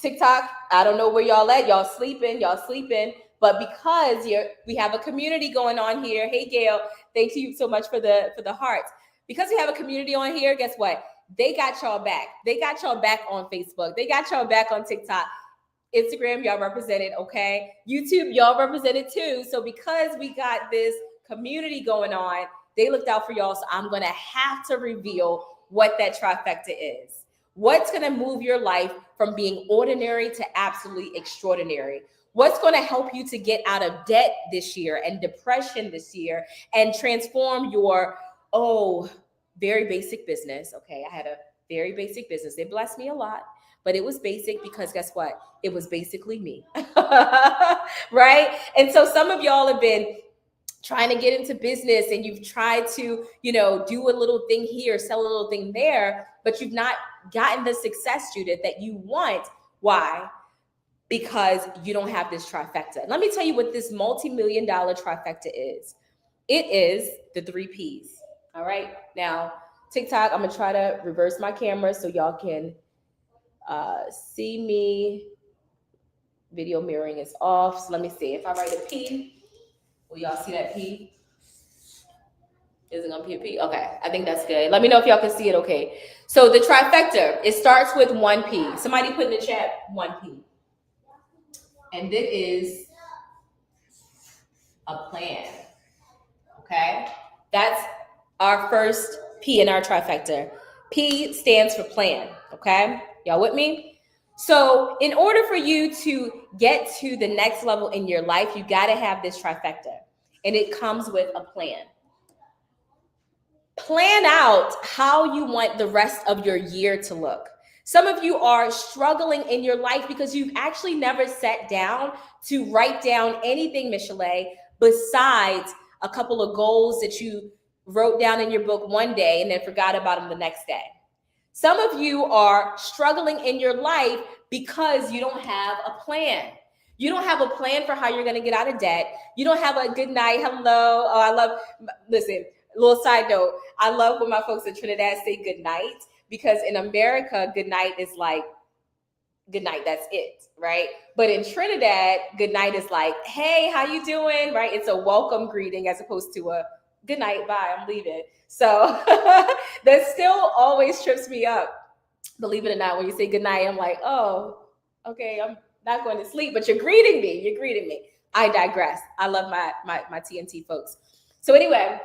TikTok, I don't know where y'all at. Y'all sleeping. But because we have a community going on here. Hey, Gail, thank you so much for the hearts. Because we have a community on here, guess what? They got y'all back. They got y'all back on Facebook. They got y'all back on TikTok. Instagram, y'all represented, okay? YouTube, y'all represented too. So because we got this community going on, they looked out for y'all. So I'm going to have to reveal what that trifecta is. What's going to move your life from being ordinary to absolutely extraordinary? What's going to help you to get out of debt this year and depression this year and transform your, very basic business. Okay, I had a very basic business. It blessed me a lot, but it was basic because guess what? It was basically me, right? And so some of y'all have been trying to get into business and you've tried to, do a little thing here, sell a little thing there, but you've not gotten the success, Judith, that you want. Why? Because you don't have this trifecta. Let me tell you what this multi-million-dollar trifecta is. It is the 3 Ps. All right. Now, TikTok, I'm going to try to reverse my camera so y'all can see me. Video mirroring is off. So let me see. If I write a P, will y'all see that P? Is it gonna be a P? Okay, I think that's good. Let me know if y'all can see it okay. So the trifecta, it starts with 1P. Somebody put in the chat 1P. And this is a plan. Okay? That's our first P in our trifecta. P stands for plan. Okay? Y'all with me? So in order for you to get to the next level in your life, you gotta have this trifecta. And it comes with a plan. Plan out how you want the rest of your year to look. Some of you are struggling in your life because you've actually never sat down to write down anything, Michelet, besides a couple of goals that you wrote down in your book one day and then forgot about them the next day. Some of you are struggling in your life because you don't have a plan. You don't have a plan for how you're going to get out of debt. You don't have a good night. Hello. Oh, I love, listen, little side note. I love when my folks in Trinidad say good night, because in America, good night is like, good night, that's it, right? But in Trinidad, good night is like, hey, how you doing, right? It's a welcome greeting as opposed to a good night, bye, I'm leaving. So that still always trips me up. Believe it or not, when you say good night, I'm like, oh, okay, I'm not going to sleep, but you're greeting me. You're greeting me. I digress. I love my TNT folks. So anyway,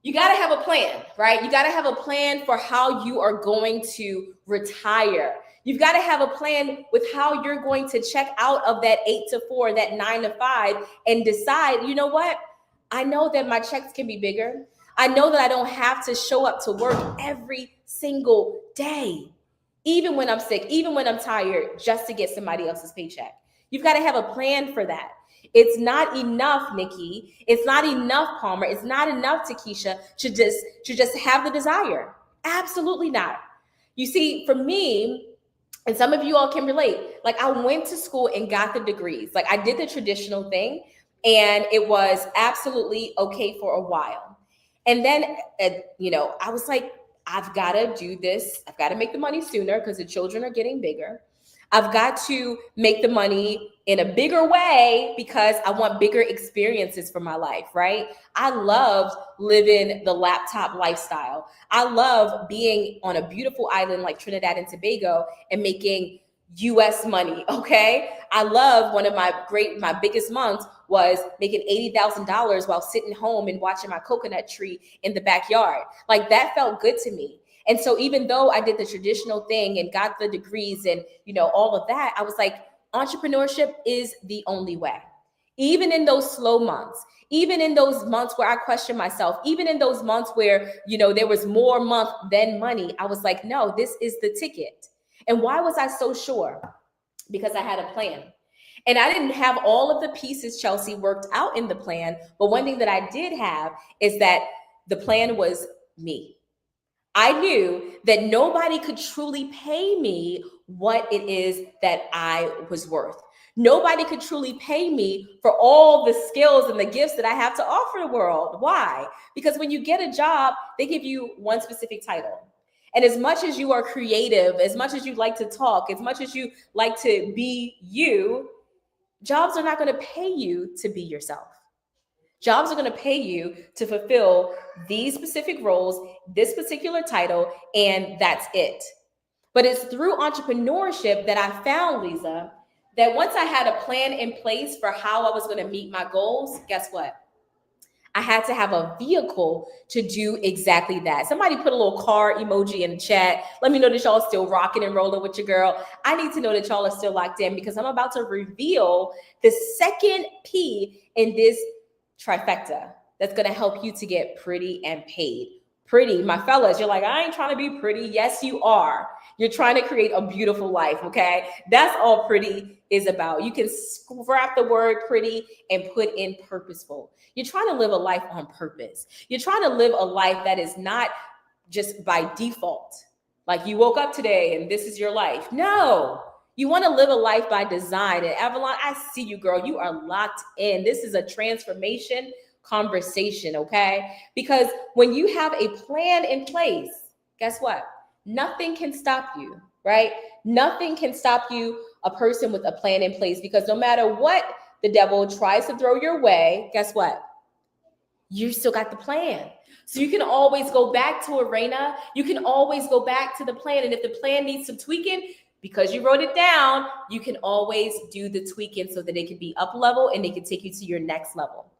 you got to have a plan, right? You got to have a plan for how you are going to retire. You've got to have a plan with how you're going to check out of that 8 to 4, that 9 to 5, and decide, you know what? I know that my checks can be bigger. I know that I don't have to show up to work every single day, even when I'm sick, even when I'm tired, just to get somebody else's paycheck. You've got to have a plan for that. It's not enough, Nikki. It's not enough, Palmer. It's not enough, Takesha, to just have the desire. Absolutely not. You see, for me, and some of you all can relate, like I went to school and got the degrees. Like I did the traditional thing, and it was absolutely okay for a while. And then, I was like, I've got to do this. I've got to make the money sooner because the children are getting bigger. I've got to make the money in a bigger way because I want bigger experiences for my life, right? I loved living the laptop lifestyle. I love being on a beautiful island like Trinidad and Tobago and making US money, okay? I love one of my biggest months was making $80,000 while sitting home and watching my coconut tree in the backyard. Like that felt good to me. And so even though I did the traditional thing and got the degrees and, all of that, I was like, entrepreneurship is the only way. Even in those slow months, even in those months where I questioned myself, even in those months where, there was more month than money, I was like, no, this is the ticket. And why was I so sure? Because I had a plan. And I didn't have all of the pieces, Chelsea, worked out in the plan. But one thing that I did have is that the plan was me. I knew that nobody could truly pay me what it is that I was worth. Nobody could truly pay me for all the skills and the gifts that I have to offer the world. Why? Because when you get a job, they give you one specific title. And as much as you are creative, as much as you like to talk, as much as you like to be you, jobs are not going to pay you to be yourself. Jobs are going to pay you to fulfill these specific roles, this particular title, and that's it. But it's through entrepreneurship that I found, Lisa, that once I had a plan in place for how I was going to meet my goals, guess what? I had to have a vehicle to do exactly that. Somebody put a little car emoji in the chat. Let me know that y'all still rocking and rolling with your girl. I need to know that y'all are still locked in because I'm about to reveal the second P in this trifecta that's going to help you to get pretty and paid. Pretty, my fellas, you're like, I ain't trying to be pretty. Yes, you are. You're trying to create a beautiful life, okay? That's all pretty is about. You can scrap the word pretty and put in purposeful. You're trying to live a life on purpose. You're trying to live a life that is not just by default. Like you woke up today and this is your life. No, you want to live a life by design. And Avalon, I see you, girl. You are locked in. This is a transformation conversation, okay? Because when you have a plan in place, guess what? Nothing can stop you, right? Nothing can stop you, a person with a plan in place, because no matter what the devil tries to throw your way, guess what? You still got the plan. So you can always go back to Arena. You can always go back to the plan. And if the plan needs some tweaking, because you wrote it down, you can always do the tweaking so that it can be up level and it can take you to your next level.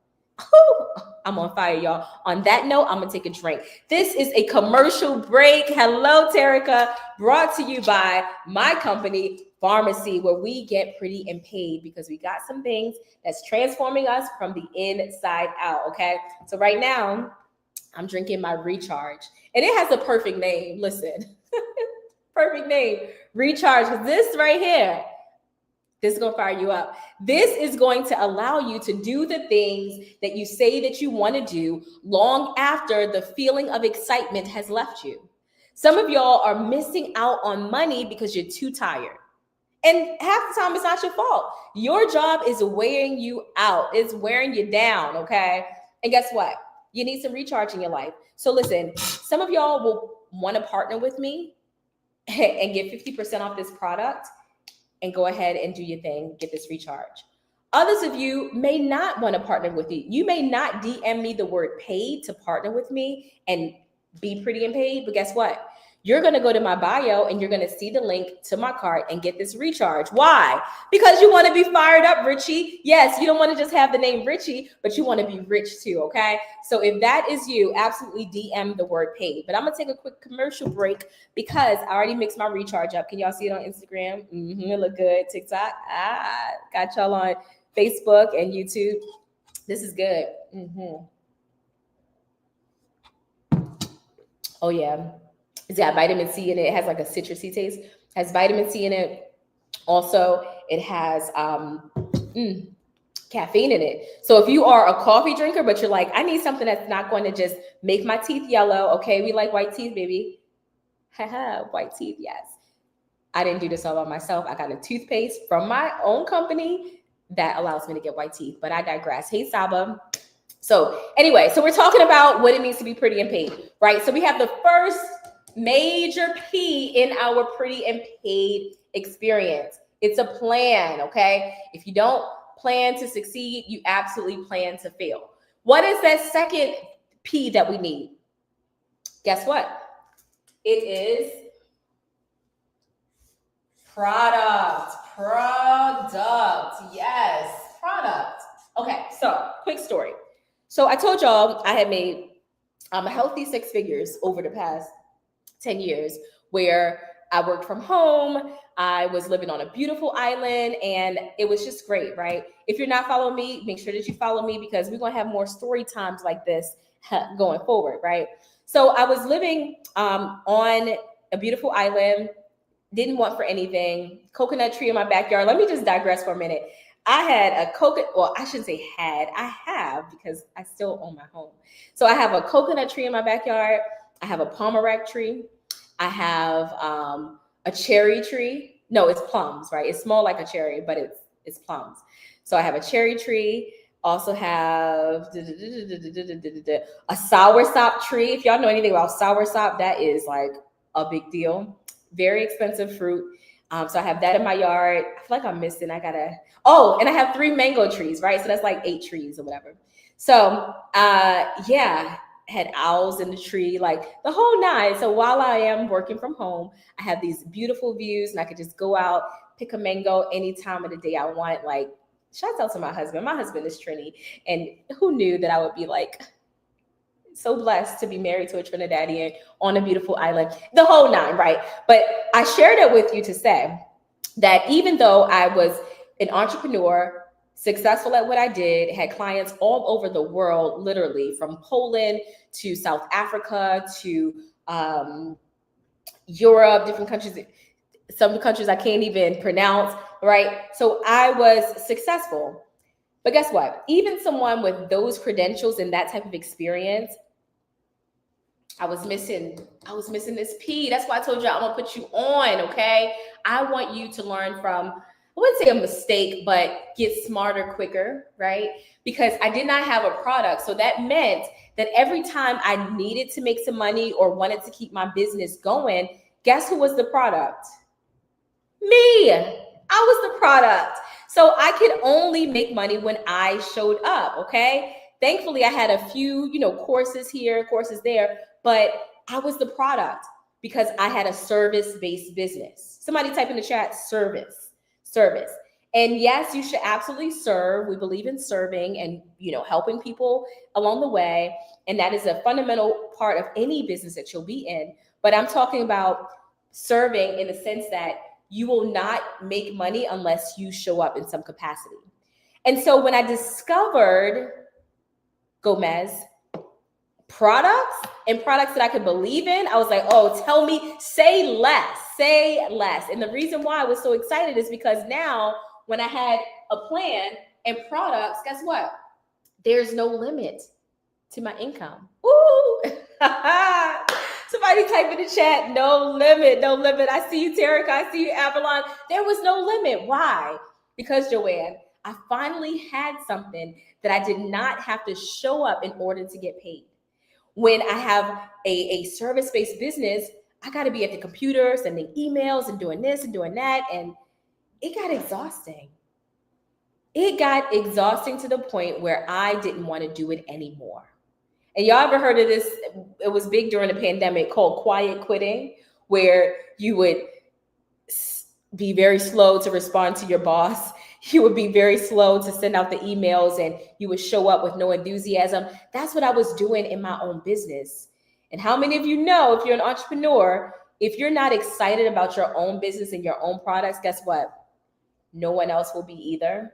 I'm on fire, y'all. On that note, I'm gonna take a drink. This is a commercial break. Hello, Terica, brought to you by my company, Pharmacy, where we get pretty and paid because we got some things that's transforming us from the inside out. Okay, so right now I'm drinking my Recharge, and it has a perfect name. Listen, perfect name, Recharge. Because this right here, this is going to fire you up. This is going to allow you to do the things that you say that you want to do long after the feeling of excitement has left you. Some of y'all are missing out on money because you're too tired. And half the time, it's not your fault. Your job is wearing you out. It's wearing you down, okay? And guess what? You need some recharge in your life. So listen, some of y'all will want to partner with me and get 50% off this product and go ahead and do your thing, get this recharge. Others of you may not want to partner with you. You may not DM me the word paid to partner with me and be pretty and paid, but guess what? You're going to go to my bio and you're going to see the link to my cart and get this recharge. Why? Because you want to be fired up, Richie. Yes, you don't want to just have the name Richie, but you want to be rich too, okay? So if that is you, absolutely DM the word paid. But I'm going to take a quick commercial break because I already mixed my recharge up. Can y'all see it on Instagram? It look good. TikTok. Got y'all on Facebook and YouTube. This is good. Oh, yeah. It's got vitamin C in it. It has like a citrusy taste. It has vitamin C in it. Also, it has caffeine in it. So if you are a coffee drinker, but you're like, I need something that's not going to just make my teeth yellow. Okay, we like white teeth, baby. Haha, white teeth, yes. I didn't do this all by myself. I got a toothpaste from my own company that allows me to get white teeth. But I digress. Hey, Saba. So anyway, so we're talking about what it means to be pretty and paid, right? So we have the first major P in our pretty and paid experience. It's a plan, okay? If you don't plan to succeed, you absolutely plan to fail. What is that second P that we need? Guess what? It is product. Yes, product. Okay, so quick story. So I told y'all I had made a healthy six figures over the past 10 years where I worked from home. I was living on a beautiful island and it was just great, right? If you're not following me, make sure that you follow me because we're going to have more story times like this going forward, right? So I was living on a beautiful island, didn't want for anything, coconut tree in my backyard. Let me just digress for a minute. I had a coconut, well, I shouldn't say had, I have because I still own my home. So I have a coconut tree in my backyard. I have a pomerac tree. I have a cherry tree. No, it's plums, right? It's small like a cherry, but it's plums. So I have a cherry tree. Also have a soursop tree. If y'all know anything about soursop, that is like a big deal. Very expensive fruit. So I have that in my yard. I feel like I'm missing. And I have 3 mango trees, right? So that's like 8 trees or whatever. So had owls in the tree, like the whole 9. So while I am working from home, I have these beautiful views and I could just go out, pick a mango any time of the day I want. Like, shout out to my husband. My husband is Trini. And who knew that I would be like so blessed to be married to a Trinidadian on a beautiful island, the whole 9, right? But I shared it with you to say that even though I was an entrepreneur, successful at what I did, had clients all over the world, literally from Poland to South Africa to Europe, different countries, some countries I can't even pronounce, right? So I was successful. But guess what? Even someone with those credentials and that type of experience, I was missing this P. That's why I told you I'm gonna put you on, okay? I want you to learn from wouldn't say a mistake, but get smarter quicker, right? Because I did not have a product. So that meant that every time I needed to make some money or wanted to keep my business going, guess who was the product? Me. I was the product. So I could only make money when I showed up, okay? Thankfully, I had a few, courses here, courses there, but I was the product because I had a service-based business. Somebody type in the chat, service. And yes, you should absolutely serve. We believe in serving and, helping people along the way. And that is a fundamental part of any business that you'll be in. But I'm talking about serving in the sense that you will not make money unless you show up in some capacity. And so when I discovered Gomez products and products that I could believe in, I was like, oh, tell me, say less. And the reason why I was so excited is because now when I had a plan and products, guess what? There's no limit to my income. Ooh. Somebody type in the chat, no limit. I see you, Terica. I see you, Avalon. There was no limit. Why? Because, Joanne, I finally had something that I did not have to show up in order to get paid. When I have a service-based business, I got to be at the computer, sending emails and doing this and doing that. And it got exhausting. It got exhausting to the point where I didn't want to do it anymore. And y'all ever heard of this? It was big during the pandemic called quiet quitting, where you would be very slow to respond to your boss. You would be very slow to send out the emails and you would show up with no enthusiasm. That's what I was doing in my own business. And how many of you know, if you're an entrepreneur, if you're not excited about your own business and your own products, guess what? No one else will be either.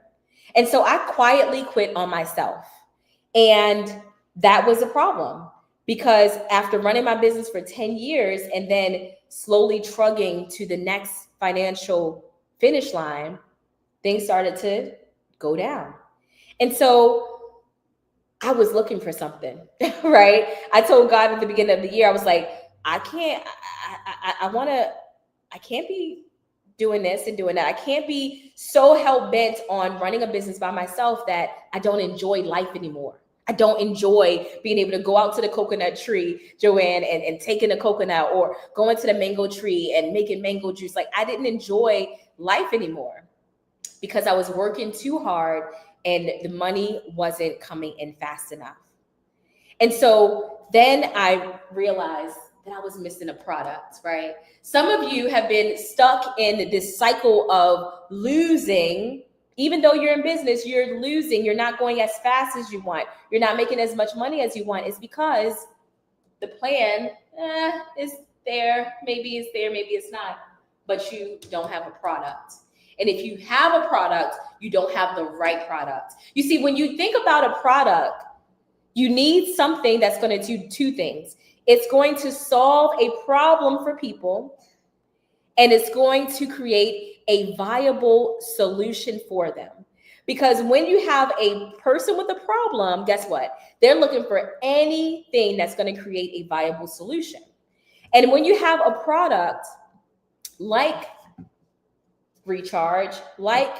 And so I quietly quit on myself. And that was a problem because after running my business for 10 years and then slowly trudging to the next financial finish line, things started to go down. And so I was looking for something, right? I told God at the beginning of the year, I was like, I can't be doing this and doing that. I can't be so hell-bent on running a business by myself that I don't enjoy life anymore. I don't enjoy being able to go out to the coconut tree, Joanne, and taking a coconut or going to the mango tree and making mango juice. Like I didn't enjoy life anymore because I was working too hard and the money wasn't coming in fast enough. And so then I realized that I was missing a product, right? Some of you have been stuck in this cycle of losing. Even though you're in business, you're losing. You're not going as fast as you want. You're not making as much money as you want. It's because the plan is there. Maybe it's there, maybe it's not. But you don't have a product. And if you have a product, you don't have the right product. You see, when you think about a product, you need something that's going to do two things. It's going to solve a problem for people, and it's going to create a viable solution for them. Because when you have a person with a problem, guess what? They're looking for anything that's going to create a viable solution. And when you have a product like Recharge, like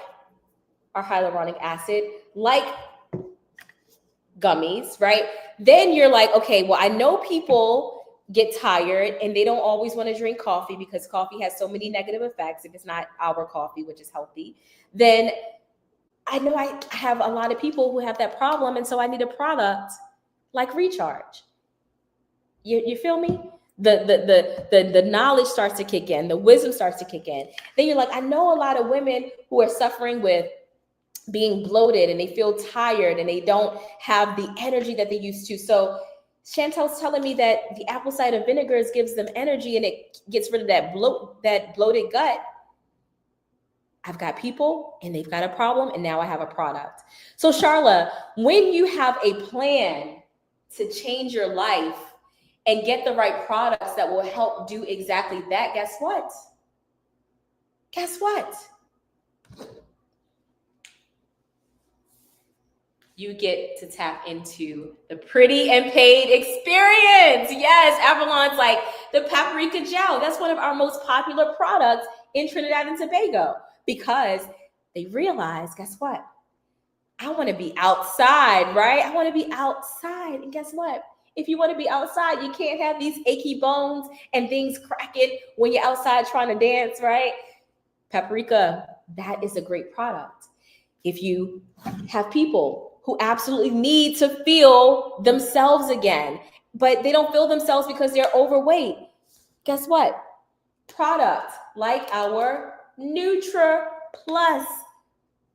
our hyaluronic acid, like gummies, right? Then you're like, okay, well, I know people get tired and they don't always want to drink coffee because coffee has so many negative effects. If it's not our coffee, which is healthy, then I know I have a lot of people who have that problem. And so I need a product like Recharge. You feel me? The knowledge starts to kick in, the wisdom starts to kick in. Then you're like, I know a lot of women who are suffering with being bloated and they feel tired and they don't have the energy that they used to. So Chantel's telling me that the apple cider vinegars gives them energy and it gets rid of that bloated gut. I've got people and they've got a problem and now I have a product. So Charla, when you have a plan to change your life and get the right products that will help do exactly that, guess what? Guess what? You get to tap into the pretty and paid experience. Yes, Avalon's like the paprika gel. That's one of our most popular products in Trinidad and Tobago because they realize, guess what? I want to be outside, right? I want to be outside. And guess what? If you want to be outside, you can't have these achy bones and things cracking when you're outside trying to dance, right? Paprika, that is a great product. If you have people who absolutely need to feel themselves again, but they don't feel themselves because they're overweight, guess what? Product like our Nutra Plus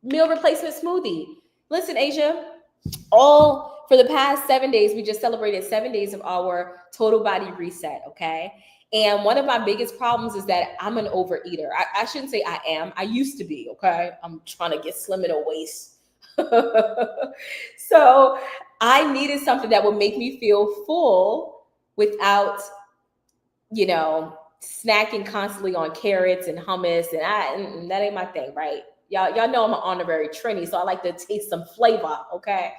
meal replacement smoothie. Listen, Asia, all for the past 7 days, we just celebrated 7 days of our total body reset, okay? And one of my biggest problems is that I'm an overeater. I shouldn't say I am. I used to be, okay? I'm trying to get slim in a waist. So I needed something that would make me feel full without, snacking constantly on carrots and hummus. And that ain't my thing, right? Y'all know I'm an honorary Trini, so I like to taste some flavor, okay?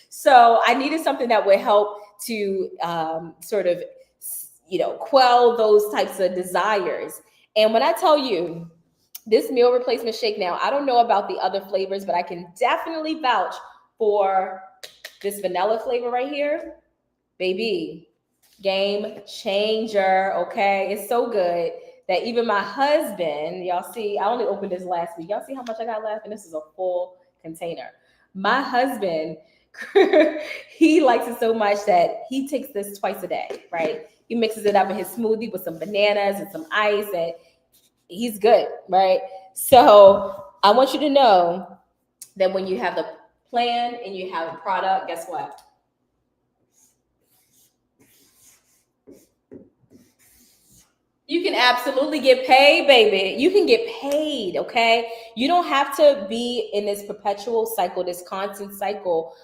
So I needed something that would help to sort of, quell those types of desires. And when I tell you this meal replacement shake now, I don't know about the other flavors, but I can definitely vouch for this vanilla flavor right here. Baby, game changer, okay? It's so good that even my husband, y'all see, I only opened this last week. Y'all see how much I got left? And this is a full container. My husband, he likes it so much that he takes this twice a day, right? He mixes it up in his smoothie with some bananas and some ice, and he's good, right? So I want you to know that when you have the plan and you have a product, guess what? You can absolutely get paid, baby. You can get paid, okay? You don't have to be in this perpetual cycle, this constant cycle,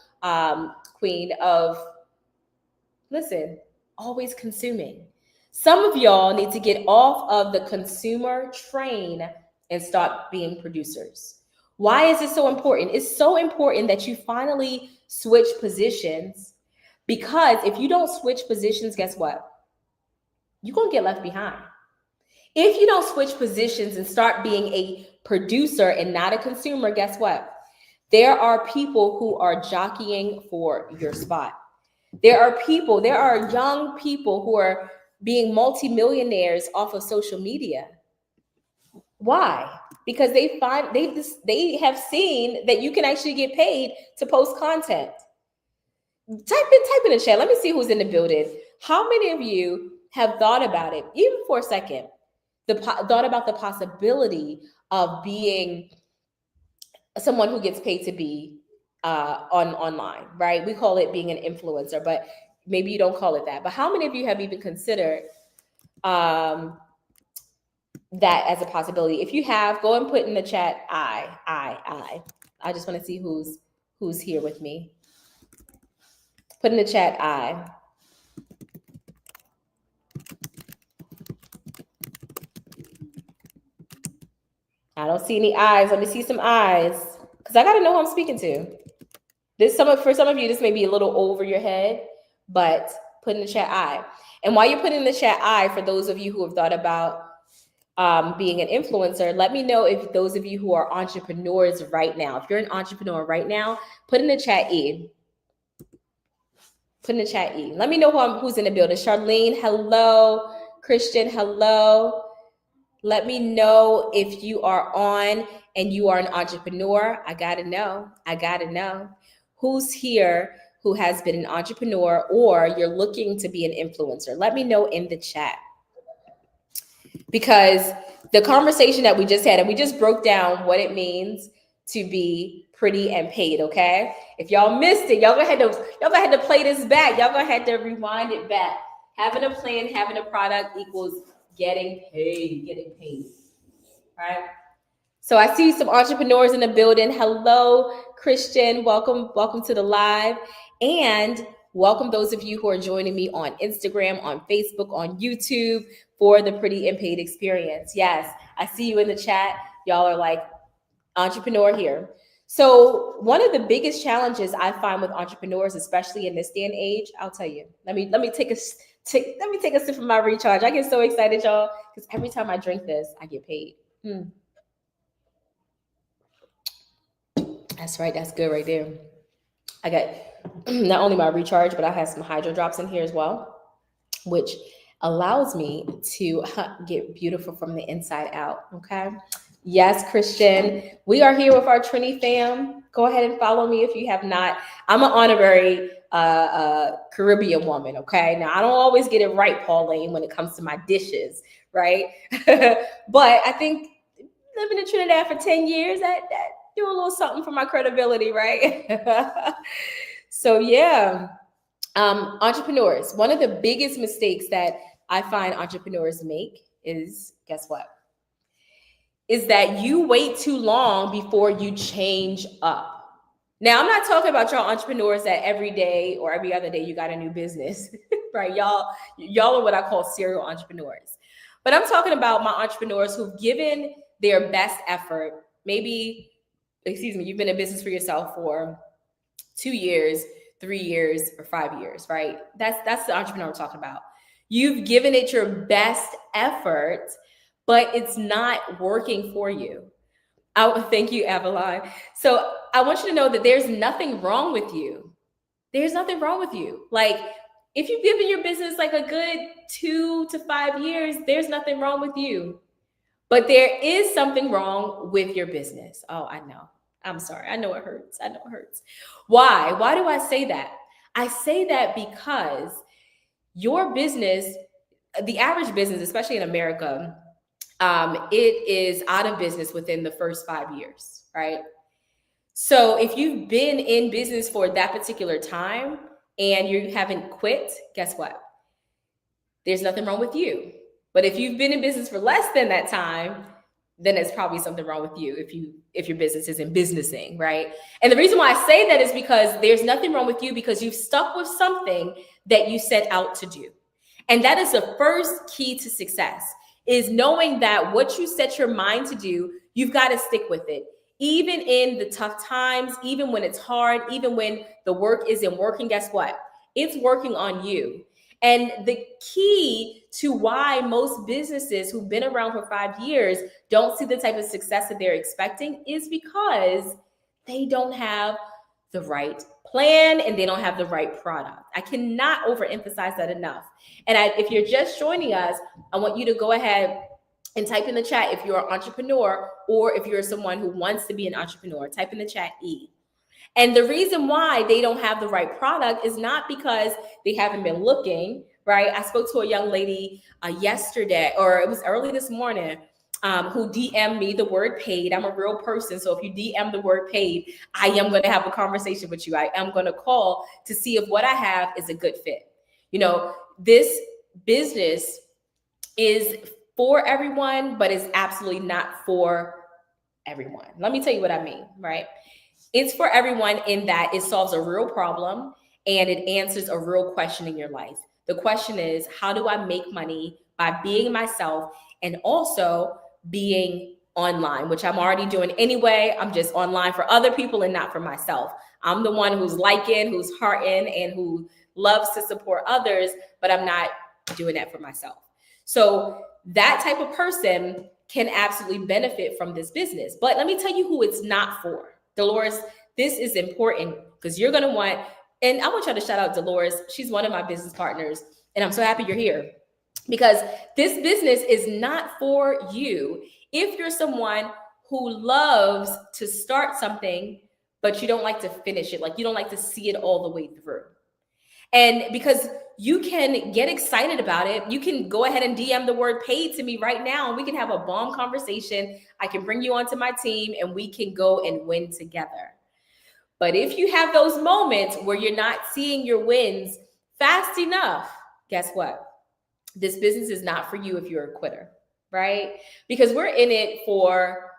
queen, of, listen, always consuming. Some of y'all need to get off of the consumer train and start being producers. Why is it so important? It's so important that you finally switch positions, because if you don't switch positions, guess what? You're going to get left behind. If you don't switch positions and start being a producer and not a consumer, guess what? There are people who are jockeying for your spot. There are young people who are being multimillionaires off of social media. Why? Because they have seen that you can actually get paid to post content. Type in the chat. Let me see who's in the building. How many of you have thought about it, even for a second, thought about the possibility of being someone who gets paid to be online, right? We call it being an influencer, but maybe you don't call it that. But how many of you have even considered that as a possibility? If you have, go and put in the chat, I just want to see who's here with me. Put in the chat, I don't see any eyes. Let me see some eyes, because I got to know who I'm speaking to. For some of you, this may be a little over your head, but put in the chat I. And while you're putting in the chat I, for those of you who have thought about being an influencer, let me know if those of you who are entrepreneurs right now, if you're an entrepreneur right now, put in the chat E. Put in the chat E. Let me know who's in the building. Charlene, hello. Christian, hello. Let me know if you are on and you are an entrepreneur. I gotta know. Who's here who has been an entrepreneur, or you're looking to be an influencer? Let me know in the chat. Because the conversation that we just had, and we just broke down what it means to be pretty and paid, okay? If y'all missed it, y'all gonna have to play this back. Y'all gonna have to rewind it back. Having a plan, having a product equals getting paid, right? So I see some entrepreneurs in the building. Hello, Christian. Welcome to the live. And welcome those of you who are joining me on Instagram, on Facebook, on YouTube for the Pretty and Paid experience. Yes, I see you in the chat. Y'all are like, entrepreneur here. So one of the biggest challenges I find with entrepreneurs, especially in this day and age, I'll tell you. Let me take a sip of my recharge. I get so excited, y'all, because every time I drink this, I get paid. That's right. That's good right there. I got not only my recharge, but I have some hydro drops in here as well, which allows me to get beautiful from the inside out. Okay. Yes, Christian. We are here with our Trini fam. Go ahead and follow me if you have not. I'm an honorary Caribbean woman. Okay. Now, I don't always get it right, Pauline, when it comes to my dishes, right? But I think living in Trinidad for 10 years, that do a little something for my credibility, right? So, yeah. Entrepreneurs, one of the biggest mistakes that I find entrepreneurs make is, guess what? Is that you wait too long before you change up. Now, I'm not talking about y'all entrepreneurs that every day or every other day you got a new business, right? Y'all are what I call serial entrepreneurs. But I'm talking about my entrepreneurs who've given their best effort. Maybe, you've been in business for yourself for 2 years, 3 years, or 5 years, right? That's the entrepreneur I'm talking about. You've given it your best effort, but it's not working for you. Thank you, Eveline. So I want you to know that there's nothing wrong with you. There's nothing wrong with you. Like, if you've given your business like a good 2 to 5 years, there's nothing wrong with you. But there is something wrong with your business. Oh, I know. I'm sorry. I know it hurts. I know it hurts. Why? Why do I say that? I say that because your business, the average business, especially in America, it is out of business within the first 5 years, right? So if you've been in business for that particular time and you haven't quit, guess what? There's nothing wrong with you. But if you've been in business for less than that time, then there's probably something wrong with you if your business isn't businessing, right? And the reason why I say that is because there's nothing wrong with you because you've stuck with something that you set out to do. And that is the first key to success, is knowing that what you set your mind to do, you've got to stick with it. Even in the tough times, even when it's hard, even when the work isn't working, guess what? It's working on you. And the key to why most businesses who've been around for 5 years don't see the type of success that they're expecting is because they don't have the right plan and they don't have the right product. I cannot overemphasize that enough. And if you're just joining us, I want you to go ahead and type in the chat if you're an entrepreneur or if you're someone who wants to be an entrepreneur. Type in the chat E. And the reason why they don't have the right product is not because they haven't been looking, right? I spoke to a young lady yesterday, or it was early this morning, who DM'd me the word paid. I'm a real person. So if you DM the word paid, I am going to have a conversation with you. I am going to call to see if what I have is a good fit. You know, this business is for everyone, but it's absolutely not for everyone. Let me tell you what I mean, right? It's for everyone in that it solves a real problem and it answers a real question in your life. The question is, how do I make money by being myself and also being online, which I'm already doing anyway. I'm just online for other people and not for myself. I'm the one who's liking, who's hearting, and who loves to support others, but I'm not doing that for myself. So that type of person can absolutely benefit from this business. But let me tell you who it's not for. Dolores, this is important because you're going to want, and I want y'all to shout out Dolores. She's one of my business partners, and I'm so happy you're here because this business is not for you if you're someone who loves to start something, but you don't like to finish it. Like you don't like to see it all the way through. And because you can get excited about it, you can go ahead and DM the word paid to me right now, and we can have a bomb conversation. I can bring you onto my team and we can go and win together. But if you have those moments where you're not seeing your wins fast enough, guess what? This business is not for you if you're a quitter, right? Because we're in it for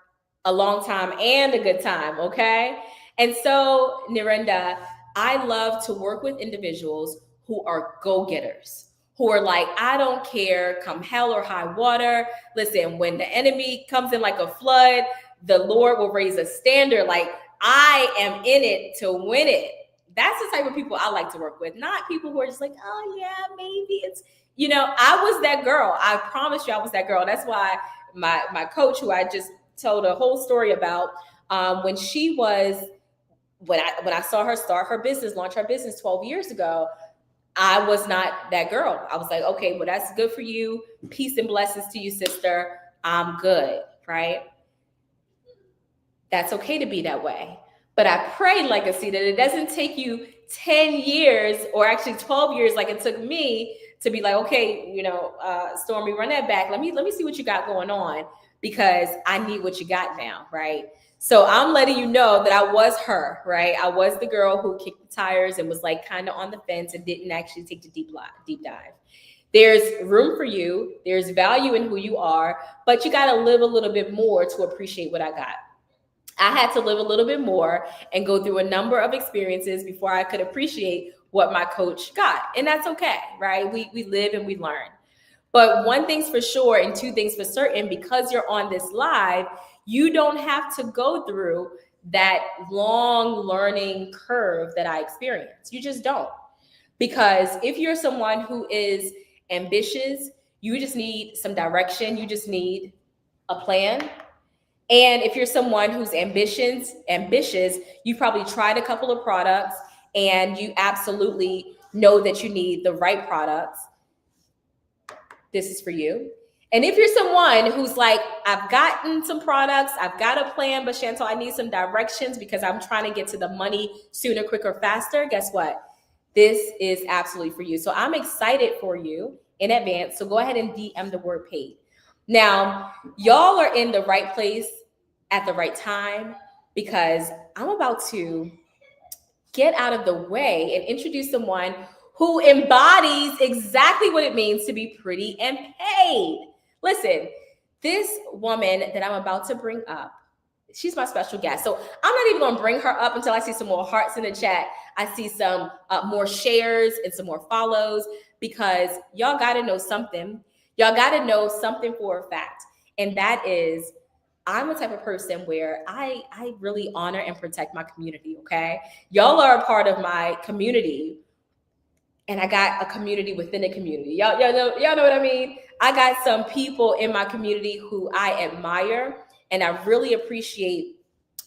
a long time and a good time, okay? And so, Narendra, I love to work with individuals who are go-getters, who are like, I don't care, come hell or high water. Listen, when the enemy comes in like a flood, the Lord will raise a standard. Like, I am in it to win it. That's the type of people I like to work with, not people who are just like, oh yeah, maybe it's, you know, I was that girl. I promise you I was that girl. That's why my coach, who I just told a whole story about, when she was when I saw her start her business, launch her business 12 years ago, I was not that girl. I was like, okay, well, that's good for you. Peace and blessings to you, sister. I'm good, right? That's okay to be that way. But I pray, legacy, that it doesn't take you 10 years or actually 12 years like it took me to be like, okay, Stormy, run that back. Let me see what you got going on, because I need what you got now, right? So I'm letting you know that I was her, right? I was the girl who kicked the tires and was like kind of on the fence and didn't actually take the deep dive. There's room for you. There's value in who you are, but you got to live a little bit more to appreciate what I got. I had to live a little bit more and go through a number of experiences before I could appreciate what my coach got. And that's okay, right? We live and we learn. But one thing's for sure and two things for certain, because you're on this live, you don't have to go through that long learning curve that I experienced. You just don't. Because if you're someone who is ambitious, you just need some direction. You just need a plan. And if you're someone who's ambitious, you've probably tried a couple of products and you absolutely know that you need the right products. This is for you. And if you're someone who's like, I've gotten some products, I've got a plan, but Chantal, I need some directions because I'm trying to get to the money sooner, quicker, faster. Guess what? This is absolutely for you. So I'm excited for you in advance. So go ahead and DM the word paid. Now, y'all are in the right place at the right time, because I'm about to get out of the way and introduce someone who embodies exactly what it means to be pretty and paid. Listen, this woman that I'm about to bring up, she's my special guest. So I'm not even going to bring her up until I see some more hearts in the chat. I see some more shares and some more follows, because y'all got to know something. Y'all got to know something for a fact. And that is, I'm the type of person where I really honor and protect my community, okay? Y'all are a part of my community, and I got a community within a community. Y'all know what I mean? I got some people in my community who I admire, and I really appreciate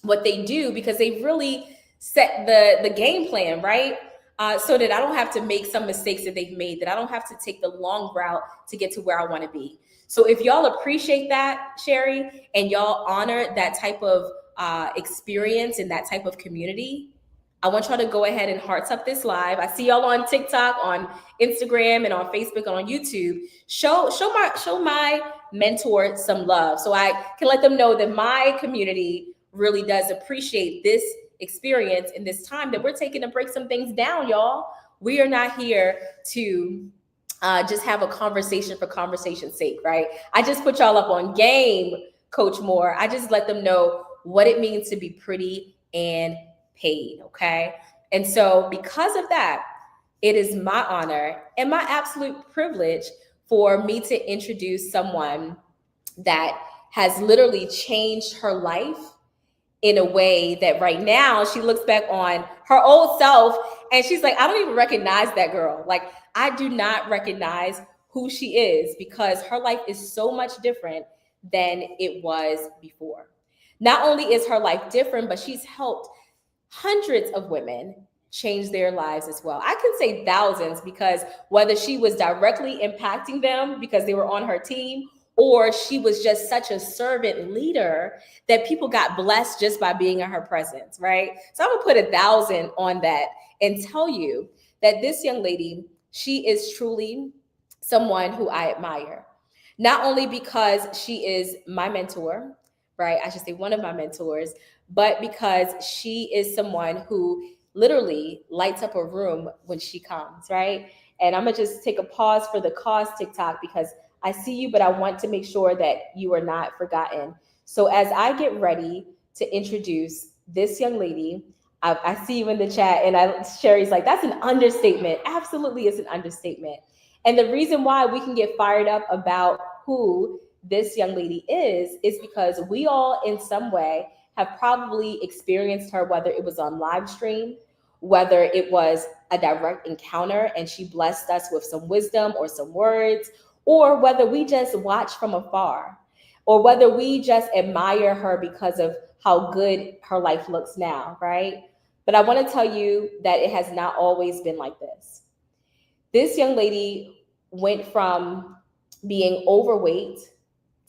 what they do, because they really set the game plan, right? So that I don't have to make some mistakes that they've made, that I don't have to take the long route to get to where I want to be. So if y'all appreciate that, Sherry, and y'all honor that type of experience and that type of community, I want y'all to go ahead and hearts up this live. I see y'all on TikTok, on Instagram, and on Facebook, and on YouTube. Show my mentor some love, so I can let them know that my community really does appreciate this experience in this time that we're taking to break some things down, y'all. We are not here to just have a conversation for conversation's sake, right? I just put y'all up on game, Coach Moore. I just let them know what it means to be pretty and paid, okay? And so because of that, it is my honor and my absolute privilege for me to introduce someone that has literally changed her life in a way that right now she looks back on her old self and she's like, I don't even recognize that girl. Like, I do not recognize who she is, because her life is so much different than it was before. Not only is her life different, but she's helped hundreds of women change their lives as well. I can say thousands, because whether she was directly impacting them because they were on her team, or she was just such a servant leader that people got blessed just by being in her presence, right? So I'm gonna put 1,000 on that and tell you that this young lady, she is truly someone who I admire. Not only because she is my mentor, right? I should say one of my mentors, but because she is someone who literally lights up a room when she comes, right? And I'm gonna just take a pause for the cause TikTok, because I see you, but I want to make sure that you are not forgotten. So as I get ready to introduce this young lady, I see you in the chat, and Sherry's like, that's an understatement. Absolutely, it's an understatement. And the reason why we can get fired up about who this young lady is because we all in some way have probably experienced her, whether it was on live stream, whether it was a direct encounter and she blessed us with some wisdom or some words, or whether we just watch from afar, or whether we just admire her because of how good her life looks now, right? But I want to tell you that it has not always been like this. This young lady went from being overweight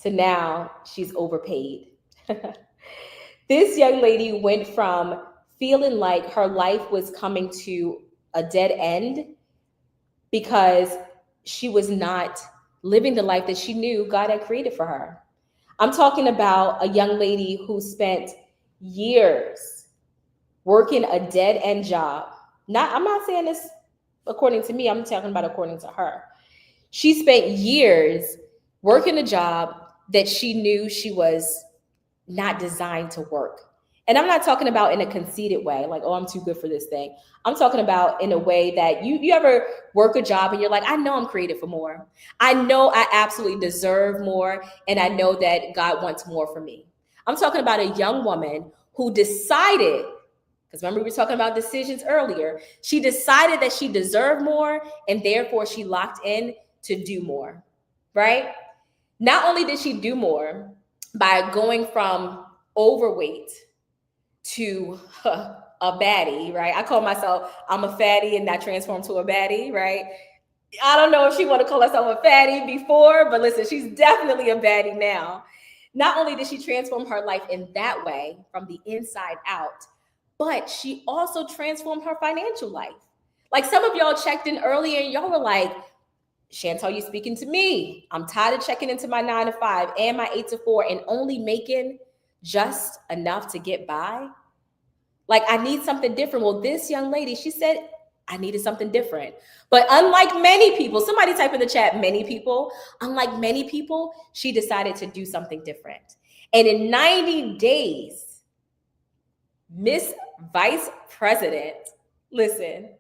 to now she's overpaid. This young lady went from feeling like her life was coming to a dead end because she was not living the life that she knew God had created for her. I'm talking about a young lady who spent years working a dead end job. I'm not saying this according to me, I'm talking about according to her. She spent years working a job that she knew she was not designed to work. And I'm not talking about in a conceited way, like, oh, I'm too good for this thing. I'm talking about in a way that you ever work a job and you're like, I know I'm created for more. I know I absolutely deserve more. And I know that God wants more for me. I'm talking about a young woman who decided, because remember we were talking about decisions earlier, she decided that she deserved more and therefore she locked in to do more, right? Not only did she do more by going from overweight to a baddie, right? I call myself, I'm a fatty and I transformed to a baddie, right? I don't know if she want to call herself a fatty before, but listen, she's definitely a baddie now. Not only did she transform her life in that way from the inside out, but she also transformed her financial life. Like some of y'all checked in earlier and y'all were like, Chantel, you speaking to me. I'm tired of checking into my 9 to 5 and my 8 to 4 and only making just enough to get by. Like, I need something different. Well, this young lady, she said, I needed something different. But unlike many people, somebody type in the chat, many people, unlike many people, she decided to do something different. And in 90 days, Miss Vice President, listen,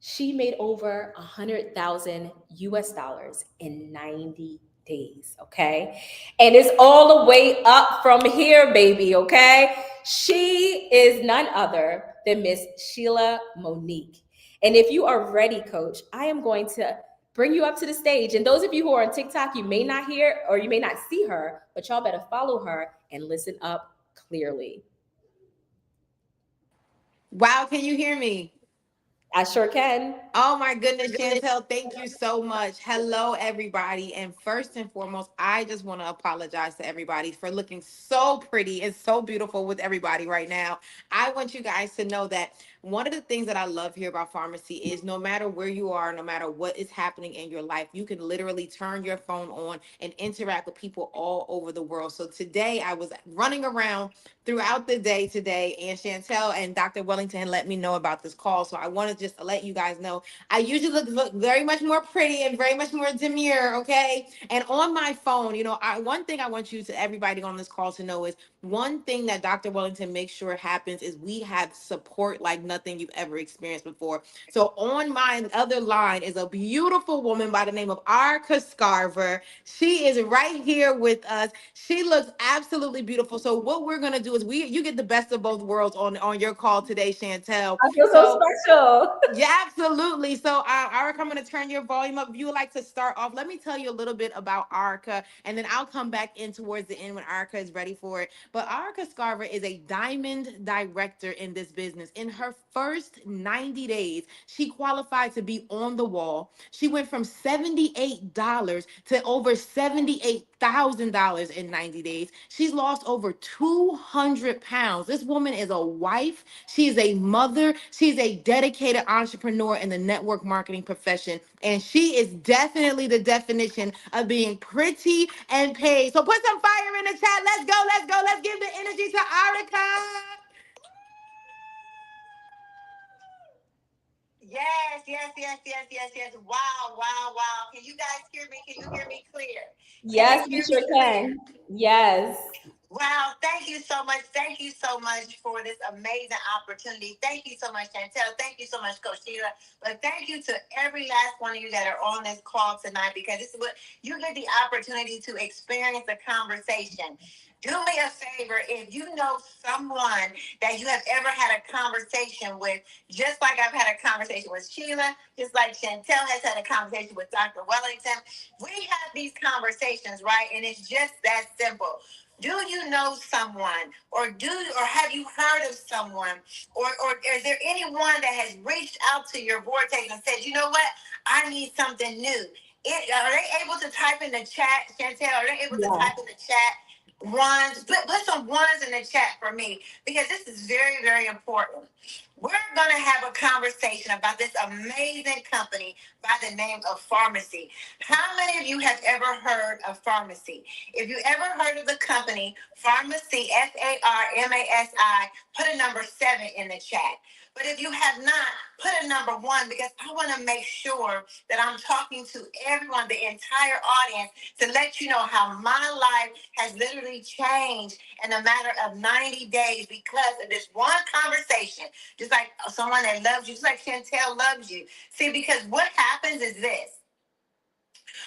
she made over 100,000 US dollars in 90 days, okay? And it's all the way up from here, baby, okay? She is none other than Miss Sheila Monique. And if you are ready, coach, I am going to bring you up to the stage. And those of you who are on TikTok, you may not hear or you may not see her, but y'all better follow her and listen up clearly. Wow, can you hear me? I sure can. Oh my goodness, Chantel, thank you so much. Hello, everybody. And first and foremost, I just want to apologize to everybody for looking so pretty and so beautiful with everybody right now. I want you guys to know that one of the things that I love here about pharmacy is no matter where you are, no matter what is happening in your life, you can literally turn your phone on and interact with people all over the world. So today I was running around throughout the day today, and Chantel and Dr. Wellington let me know about this call. So I want to just let you guys know I usually look very much more pretty and very much more demure, okay? And on my phone, one thing I want you to everybody on this call to know is one thing that Dr. Wellington makes sure happens is we have support like nothing you've ever experienced before. So on my other line is a beautiful woman by the name of Arca Scarver. She is right here with us. She looks absolutely beautiful. So what we're gonna do is you get the best of both worlds on your call today, Chantel. I feel so So special. yeah, absolutely. So, Arica, I'm going to turn your volume up. If you would like to start off, let me tell you a little bit about Arica, and then I'll come back in towards the end when Arica is ready for it. But Arica Scarver is a diamond director in this business. In her first 90 days, she qualified to be on the wall. She went from $78 to over $78,000 in 90 days. She's lost over 200 pounds. This woman is a wife. She is a mother. She's a dedicated entrepreneur in the network marketing profession. And she is definitely the definition of being pretty and paid. So put some fire in the chat. Let's go. Let's go. Let's give the energy to Arica. Yes, yes, yes, yes, yes, yes. Wow, wow, wow. Can you guys hear me? Can you hear me clear? Can Yes, you we hear sure me clear? can. Yes. Wow, thank you so much. Thank you so much for this amazing opportunity. Thank you so much, Chantel. Thank you so much, Coach Sheila. But thank you to every last one of you that are on this call tonight, because this is what you get the opportunity to experience the conversation. Do me a favor, if you know someone that you have ever had a conversation with, just like I've had a conversation with Sheila, just like Chantel has had a conversation with Dr. Wellington, we have these conversations, right? And it's just that simple. Do you know someone, or have you heard of someone, or is there anyone that has reached out to your vortex and said, you know what, I need something new? Are they able to type in the chat, Chantel? Are they able to Yeah. type in the chat ones? Put some ones in the chat for me, because this is very, very important. We're going to have a conversation about this amazing company by the name of Pharmacy. How many of you have ever heard of Pharmacy? If you ever heard of the company Pharmacy, Pharmasi, put a number 7 in the chat. But if you have not, put a number 1, because I want to make sure that I'm talking to everyone, the entire audience, to let you know how my life has literally changed in a matter of 90 days because of this one conversation. Just like someone that loves you, just like Chantel loves you. See, because what happens is this.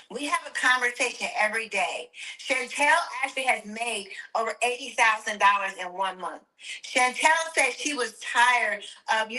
We have a conversation every day. Chantel actually has made over $80,000 in 1 month. Chantel said she was tired of,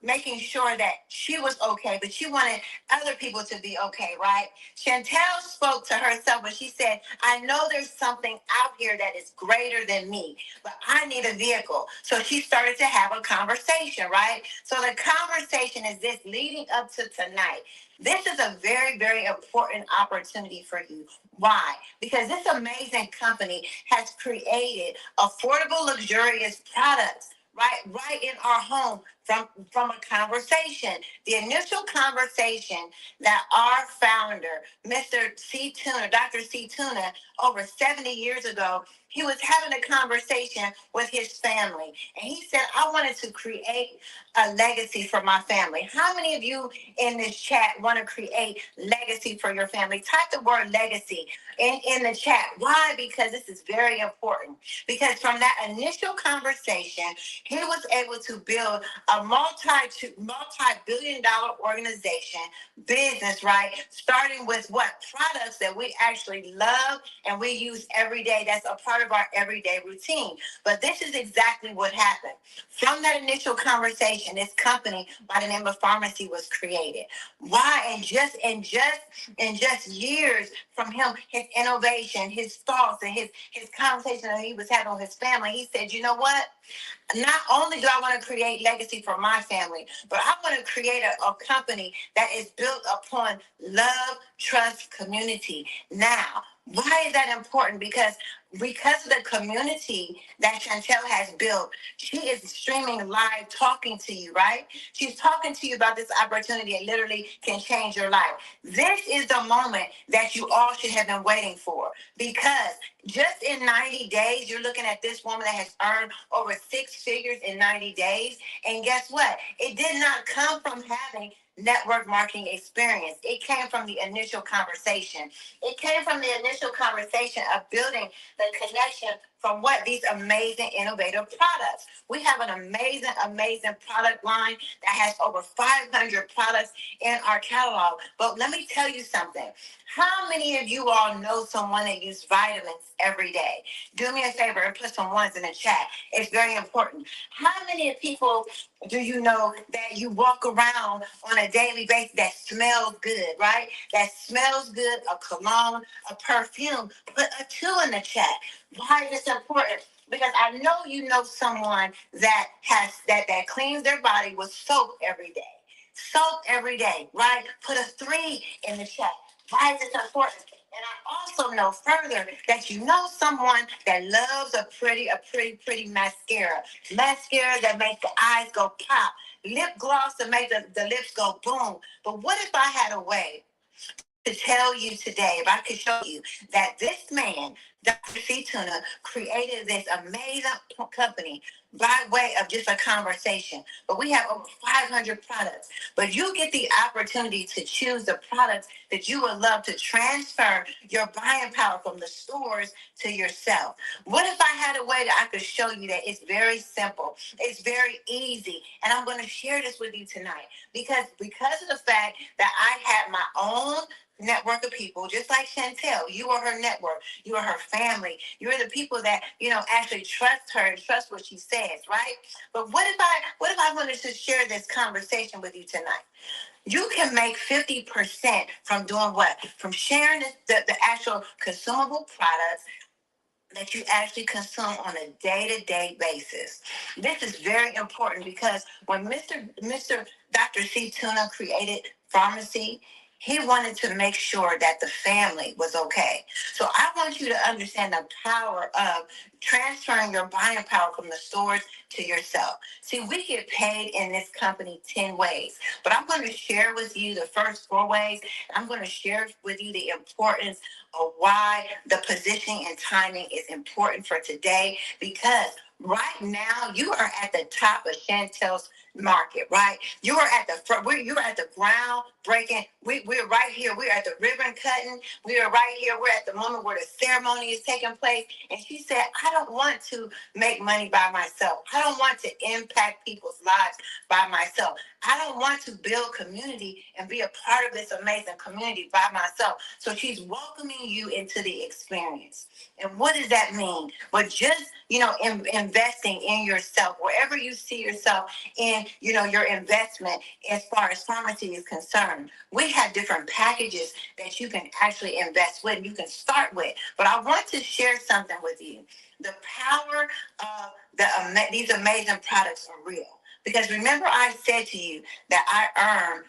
making sure that she was okay, but she wanted other people to be okay, right? Chantel spoke to herself, but she said, I know there's something out here that is greater than me, but I need a vehicle. So she started to have a conversation, right? So the conversation is this leading up to tonight. This is a very, very important opportunity for you. Why? Because this amazing company has created affordable, luxurious products right in our home from a conversation. The initial conversation that our founder, Mr. C. Tuna, Dr. C. Tuna, over 70 years ago, he was having a conversation with his family. And he said, I wanted to create a legacy for my family. How many of you in this chat want to create legacy for your family? Type the word legacy in the chat. Why? Because this is very important. Because from that initial conversation, he was able to build a multi-billion dollar organization, business, right? Starting with what? Products that we actually love and we use every day. That's a part of our everyday routine. But this is exactly what happened. From that initial conversation, this company by the name of Pharmacy was created. Why? And just years from him, his innovation, his thoughts, and his conversation that he was having with his family, he said, you know what? Not only do I want to create legacy for my family, but I want to create a company that is built upon love, trust, community. Now, why is that important? Because of the community that Chantel has built, she is streaming live talking to you, right? She's talking to you about this opportunity that literally can change your life. This is the moment that you all should have been waiting for, because just in 90 days, you're looking at this woman that has earned over 6 figures in 90 days. And guess what? It did not come from having network marketing experience. It came from the initial conversation. It came from the initial conversation of building the connection from what these amazing innovative products. We have an amazing product line that has over 500 products in our catalog. But let me tell you something. How many of you all know someone that uses vitamins every day? Do me a favor and put some ones in the chat. It's very important. How many people do you know that you walk around on a daily basis that smells good, right? That smells good, a cologne, a perfume. Put a 2 in the chat. Why is this important? Because I know you know someone that has that cleans their body with soap every day. Soap every day, right? Put a 3 in the chat. Why is this important? And I also know further that you know someone that loves a pretty mascara. Mascara that makes the eyes go pop. Lip gloss that makes the lips go boom. But what if I had a way to tell you today, if I could show you that this man, Dr. C. Tuna, created this amazing company by way of just a conversation. But we have over 500 products. But you get the opportunity to choose the products that you would love to transfer your buying power from the stores to yourself. What if I had a way that I could show you that it's very simple, it's very easy, and I'm going to share this with you tonight because of the fact that I had my own network of people, just like Chantel. You are her network. You are her family. You're the people that, actually trust her and trust what she says, right? But what if I wanted to share this conversation with you tonight? You can make 50% from doing what? From sharing the actual consumable products that you actually consume on a day-to-day basis. This is very important because when Mr. Dr. C. Tuna created pharmacy, he wanted to make sure that the family was okay. So I want you to understand the power of transferring your buying power from the stores to yourself. See, we get paid in this company 10 ways, but I'm going to share with you the first 4 ways. I'm going to share with you the importance of why the positioning and timing is important for today, because right now you are at the top of Chantel's market, right? You are at the front, you're at the ground breaking. We're right here. We're at the ribbon cutting. We are right here. We're at the moment where the ceremony is taking place. And she said, I don't want to make money by myself. I don't want to impact people's lives by myself. I don't want to build community and be a part of this amazing community by myself. So she's welcoming you into the experience. And what does that mean? But just, investing in yourself, wherever you see yourself in, your investment as far as pharmacy is concerned. We have different packages that you can actually invest with, you can start with. But I want to share something with you. The power of these amazing products are real. Because remember, I said to you that I earned,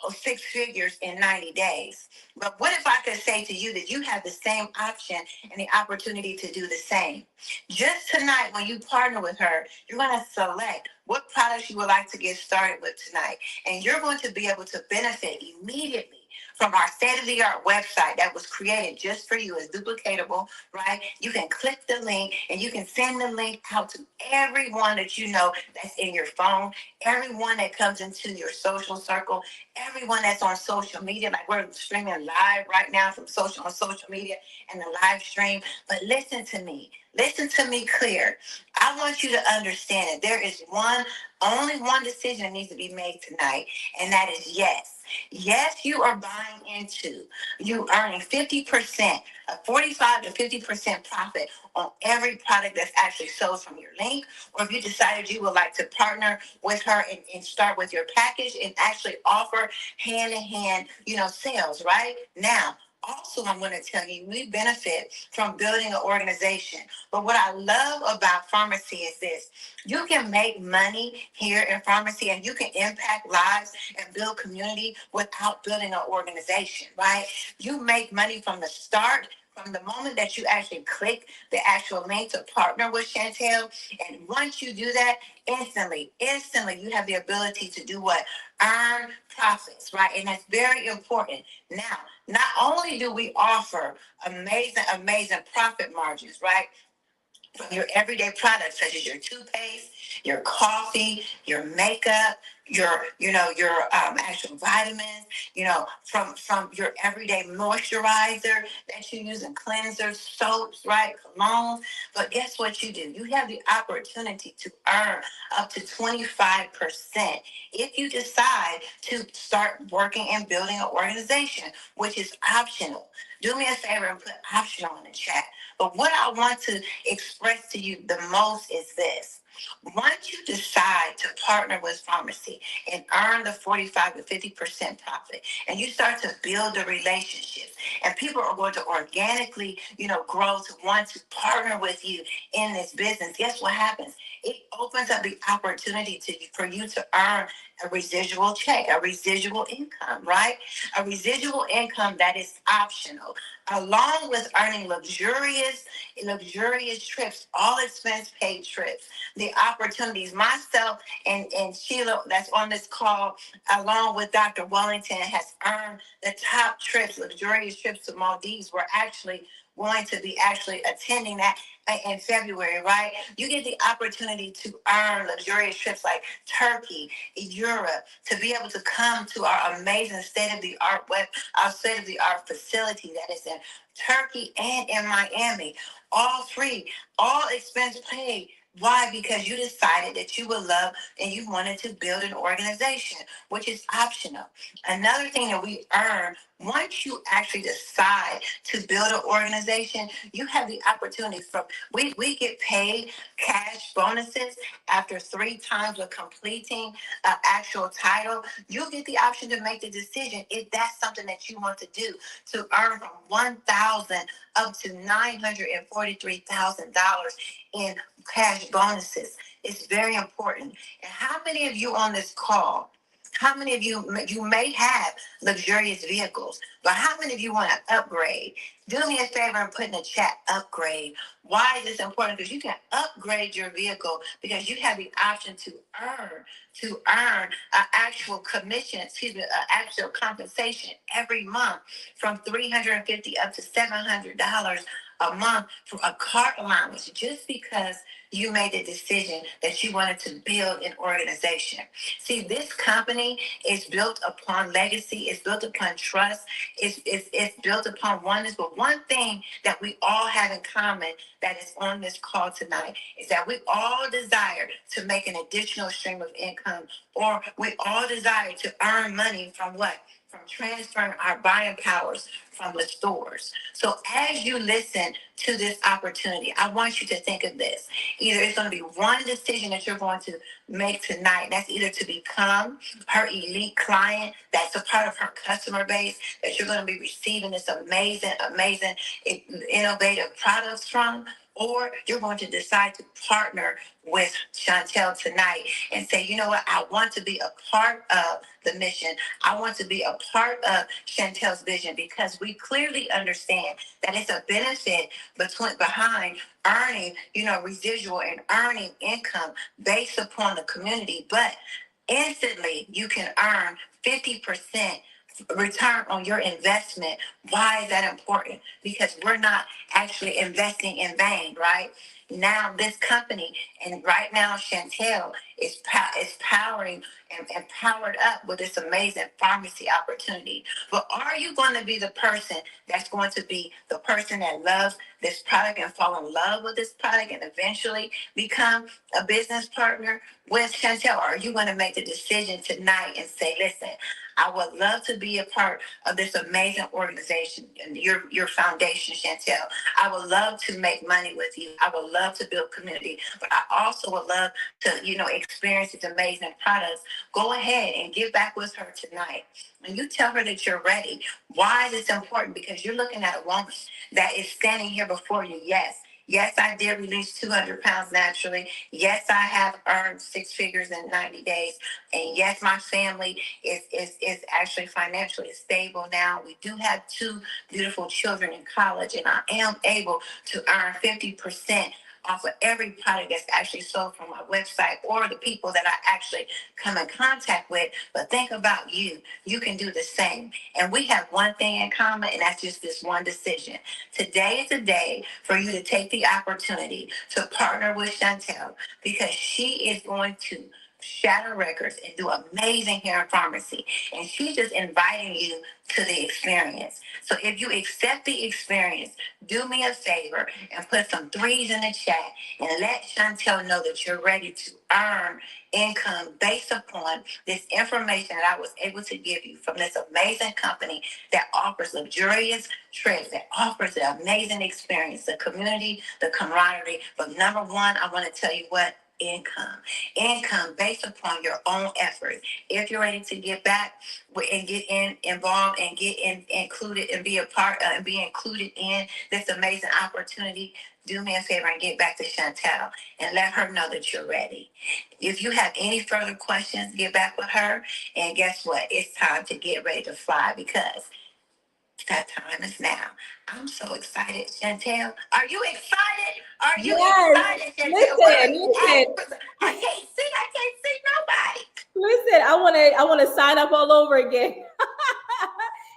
6 figures in 90 days. But what if I could say to you that you have the same option and the opportunity to do the same? Just tonight, when you partner with her, you're going to select what products you would like to get started with tonight. And you're going to be able to benefit immediately from our state-of-the-art website that was created just for you. It's duplicatable, right? You can click the link and you can send the link out to everyone that you know that's in your phone, everyone that comes into your social circle, everyone that's on social media. Like we're streaming live right now from on social media and the live stream. But listen to me clear. I want you to understand that there is only one decision that needs to be made tonight, and that is yes. Yes, you are buying into, you earning 50%, a 45 to 50% profit on every product that's actually sold from your link. Or if you decided you would like to partner with her and start with your package and actually offer hand-in-hand, sales, right? Now, also, I'm going to tell you, we benefit from building an organization. But what I love about pharmacy is this. You can make money here in pharmacy and you can impact lives and build community without building an organization, right? You make money from the start, from the moment that you actually click the actual link to partner with Chantel. And once you do that, instantly, you have the ability to do what? Earn profits, right? And that's very important. Now, not only do we offer amazing profit margins, right? From your everyday products such as your toothpaste, your coffee, your makeup, your actual vitamins, from your everyday moisturizer that you use and cleansers, soaps, right, colognes. But guess what you do? You have the opportunity to earn up to 25% if you decide to start working and building an organization, which is optional. Do me a favor and put optional in the chat. But what I want to express to you the most is this. Once you decide to partner with pharmacy and earn the 45 to 50% profit, and you start to build the relationships, and people are going to organically, grow to want to partner with you in this business, guess what happens? It opens up the opportunity for you to earn a residual check, a residual income, right? A residual income that is optional, along with earning luxurious trips, all expense paid trips. The opportunities, myself and Sheila that's on this call, along with Dr. Wellington, has earned the top trips, luxurious trips to Maldives. We're actually going to be actually attending that in February, right? You get the opportunity to earn luxurious trips like Turkey, Europe, to be able to come to our amazing our state-of-the-art facility that is in Turkey and in Miami. All free, all expense paid. Why? Because you decided that you would love and you wanted to build an organization, which is optional. Another thing that we earn once you actually decide to build an organization, you have the opportunity we get paid cash bonuses after 3 times of completing an actual title. You get the option to make the decision if that's something that you want to do, to earn from $1,000 up to $943,000 in cash bonuses. It's very important. And how many of you on this call, how many of you may have luxurious vehicles, but how many of you want to upgrade? Do me a favor and put in the chat, upgrade. Why is this important? Because you can upgrade your vehicle because you have the option to earn an actual commission, an actual compensation every month from $350 up to $700 a month for a car allowance, just because you made the decision that you wanted to build an organization. See, this company is built upon legacy. It's built upon trust. It's built upon oneness. But one thing that we all have in common that is on this call tonight is that we all desire to make an additional stream of income, or we all desire to earn money from what? From transferring our buying powers from the stores. So as you listen to this opportunity, I want you to think of this. Either it's going to be one decision that you're going to make tonight. That's either to become her elite client, that's a part of her customer base, that you're going to be receiving this amazing, innovative products from, or you're going to decide to partner with Chantel tonight and say, you know what, I want to be a part of the mission. I want to be a part of Chantel's vision, because we clearly understand that it's a benefit behind earning, residual and earning income based upon the community. But instantly you can earn 50% return on your investment. Why is that important? Because we're not actually investing in vain, right? Now this company, and right now Chantel is powering and powered up with this amazing pharmacy opportunity. But are you going to be the person that's going to be the person that loves this product and fall in love with this product and eventually become a business partner with Chantel? Or are you going to make the decision tonight and say, listen, I would love to be a part of this amazing organization and your foundation, Chantel. I would love to make money with you. I would love to build community, but I also would love to, experience these amazing products. Go ahead and get back with her tonight. When you tell her that you're ready, why is this important? Because you're looking at a woman that is standing here before you. Yes, I did release 200 pounds naturally. Yes, I have earned 6 figures in 90 days. And yes, my family is actually financially stable now. We do have 2 beautiful children in college, and I am able to earn 50% off of every product that's actually sold from my website or the people that I actually come in contact with. But think about you. You can do the same. And we have one thing in common, and that's just this one decision. Today is a day for you to take the opportunity to partner with Chantel, because she is going to shatter records and do amazing hair in pharmacy. And she's just inviting you to the experience. So if you accept the experience, do me a favor and put some 3s in the chat and let Chantel know that you're ready to earn income based upon this information that I was able to give you from this amazing company that offers luxurious trips, that offers the amazing experience, the community, the camaraderie. But number one, I want to tell you what? Income based upon your own effort. If you're ready to get back and get involved and get included and be a part and be included in this amazing opportunity, do me a favor and get back to Chantel and let her know that you're ready. If you have any further questions, get back with her. And guess what? It's time to get ready to fly, because that time is now. I'm so excited, Chantel. Are you excited? Are you excited, Chantel? Listen. I can't see nobody. Listen, I want to sign up all over again.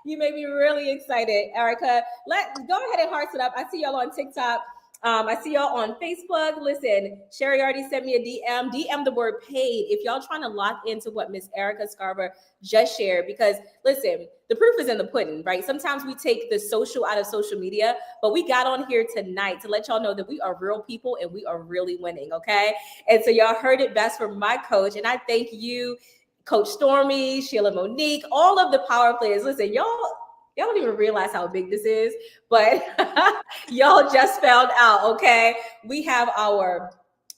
You made me really excited, Erica. Let's go ahead and hearts it up. I see y'all on TikTok. I see y'all on Facebook. Listen, Sherry already sent me a DM the word paid if y'all trying to lock into what Miss Erica Scarver just shared. Because listen, the proof is in the pudding, right? Sometimes we take the social out of social media, but we got on here tonight to let y'all know that we are real people and we are really winning, okay? And so y'all heard it best from my coach. And I thank you, Coach Stormy, Sheila Monique, all of the power players. Listen, y'all, Y'all don't even realize how big this is, but y'all just found out, okay? We have our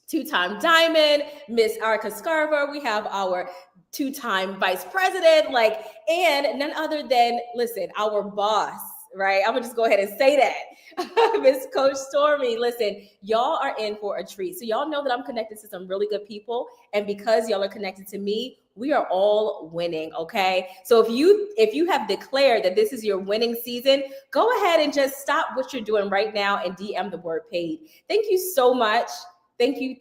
two-time diamond, Miss Erica Scarver. We have our two-time vice president, like, and none other than, listen, our boss, right? I'm gonna just go ahead and say that. Miss Coach Stormy, listen, y'all are in for a treat. So y'all know that I'm connected to some really good people, and because y'all are connected to me, we are all winning, okay? So if you have declared that this is your winning season, go ahead and just stop what you're doing right now and DM the word paid. Thank you so much. Thank you,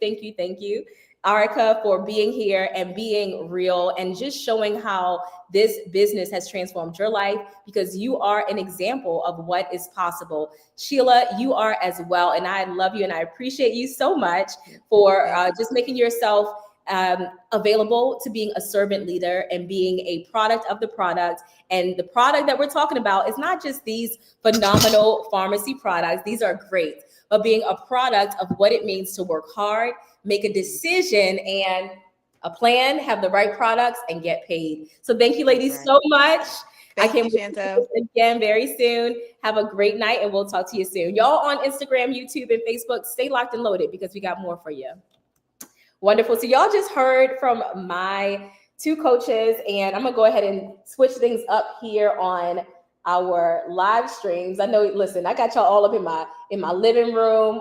Erica, for being here and being real and just showing how this business has transformed your life, because you are an example of what is possible. Sheila, you are as well, and I love you and I appreciate you so much for just making yourself available to being a servant leader and being a product of the product. And the product that we're talking about is not just these phenomenal pharmacy products. These are great, but being a product of what it means to work hard, make a decision and a plan, have the right products, and get paid. So thank you, ladies, so much. Thank I can't you, Chantel. again very soon. Have a great night, and we'll talk to you soon. Y'all on Instagram, YouTube, and Facebook, stay locked and loaded because we got more for you. Wonderful. So y'all just heard from my two coaches, and I'm gonna go ahead and switch things up here on our live streams. I know, listen, I got y'all all up in my living room,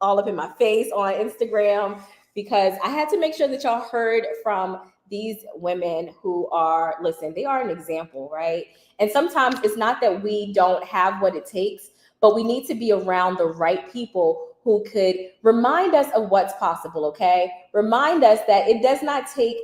all up in my face on Instagram, because I had to make sure that y'all heard from these women who are, listen, they are an example, right? And sometimes it's not that we don't have what it takes, but we need to be around the right people who could remind us of what's possible, okay? Remind us that it does not take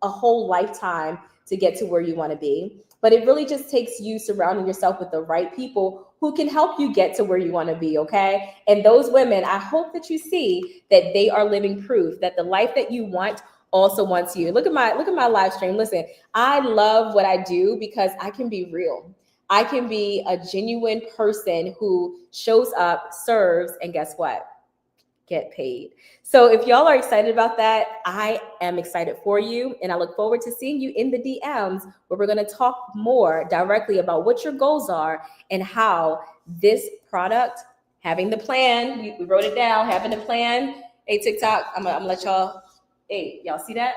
a whole lifetime to get to where you want to be, but it really just takes you surrounding yourself with the right people who can help you get to where you want to be, okay? And those women, I hope that you see that they are living proof that the life that you want also wants you. Look at my live stream. Listen, I love what I do because I can be real. I can be a genuine person who shows up, serves, and guess what? Get paid. So if y'all are excited about that, I am excited for you. And I look forward to seeing you in the DMs where we're going to talk more directly about what your goals are and how this product, having the plan, we wrote it down, having the plan. Hey, TikTok, I'm gonna let y'all, hey, y'all see that?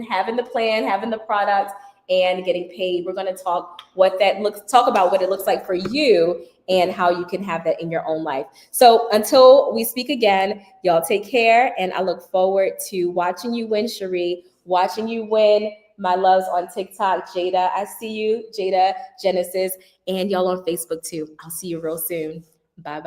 Having the plan, having the product, and getting paid. We're going to talk about what it looks like for you and how you can have that in your own life. So until we speak again, y'all take care. And I look forward to watching you win, Cherie, watching you win, my loves on TikTok, Jada. I see you, Jada Genesis, and y'all on Facebook too. I'll see you real soon. Bye-bye.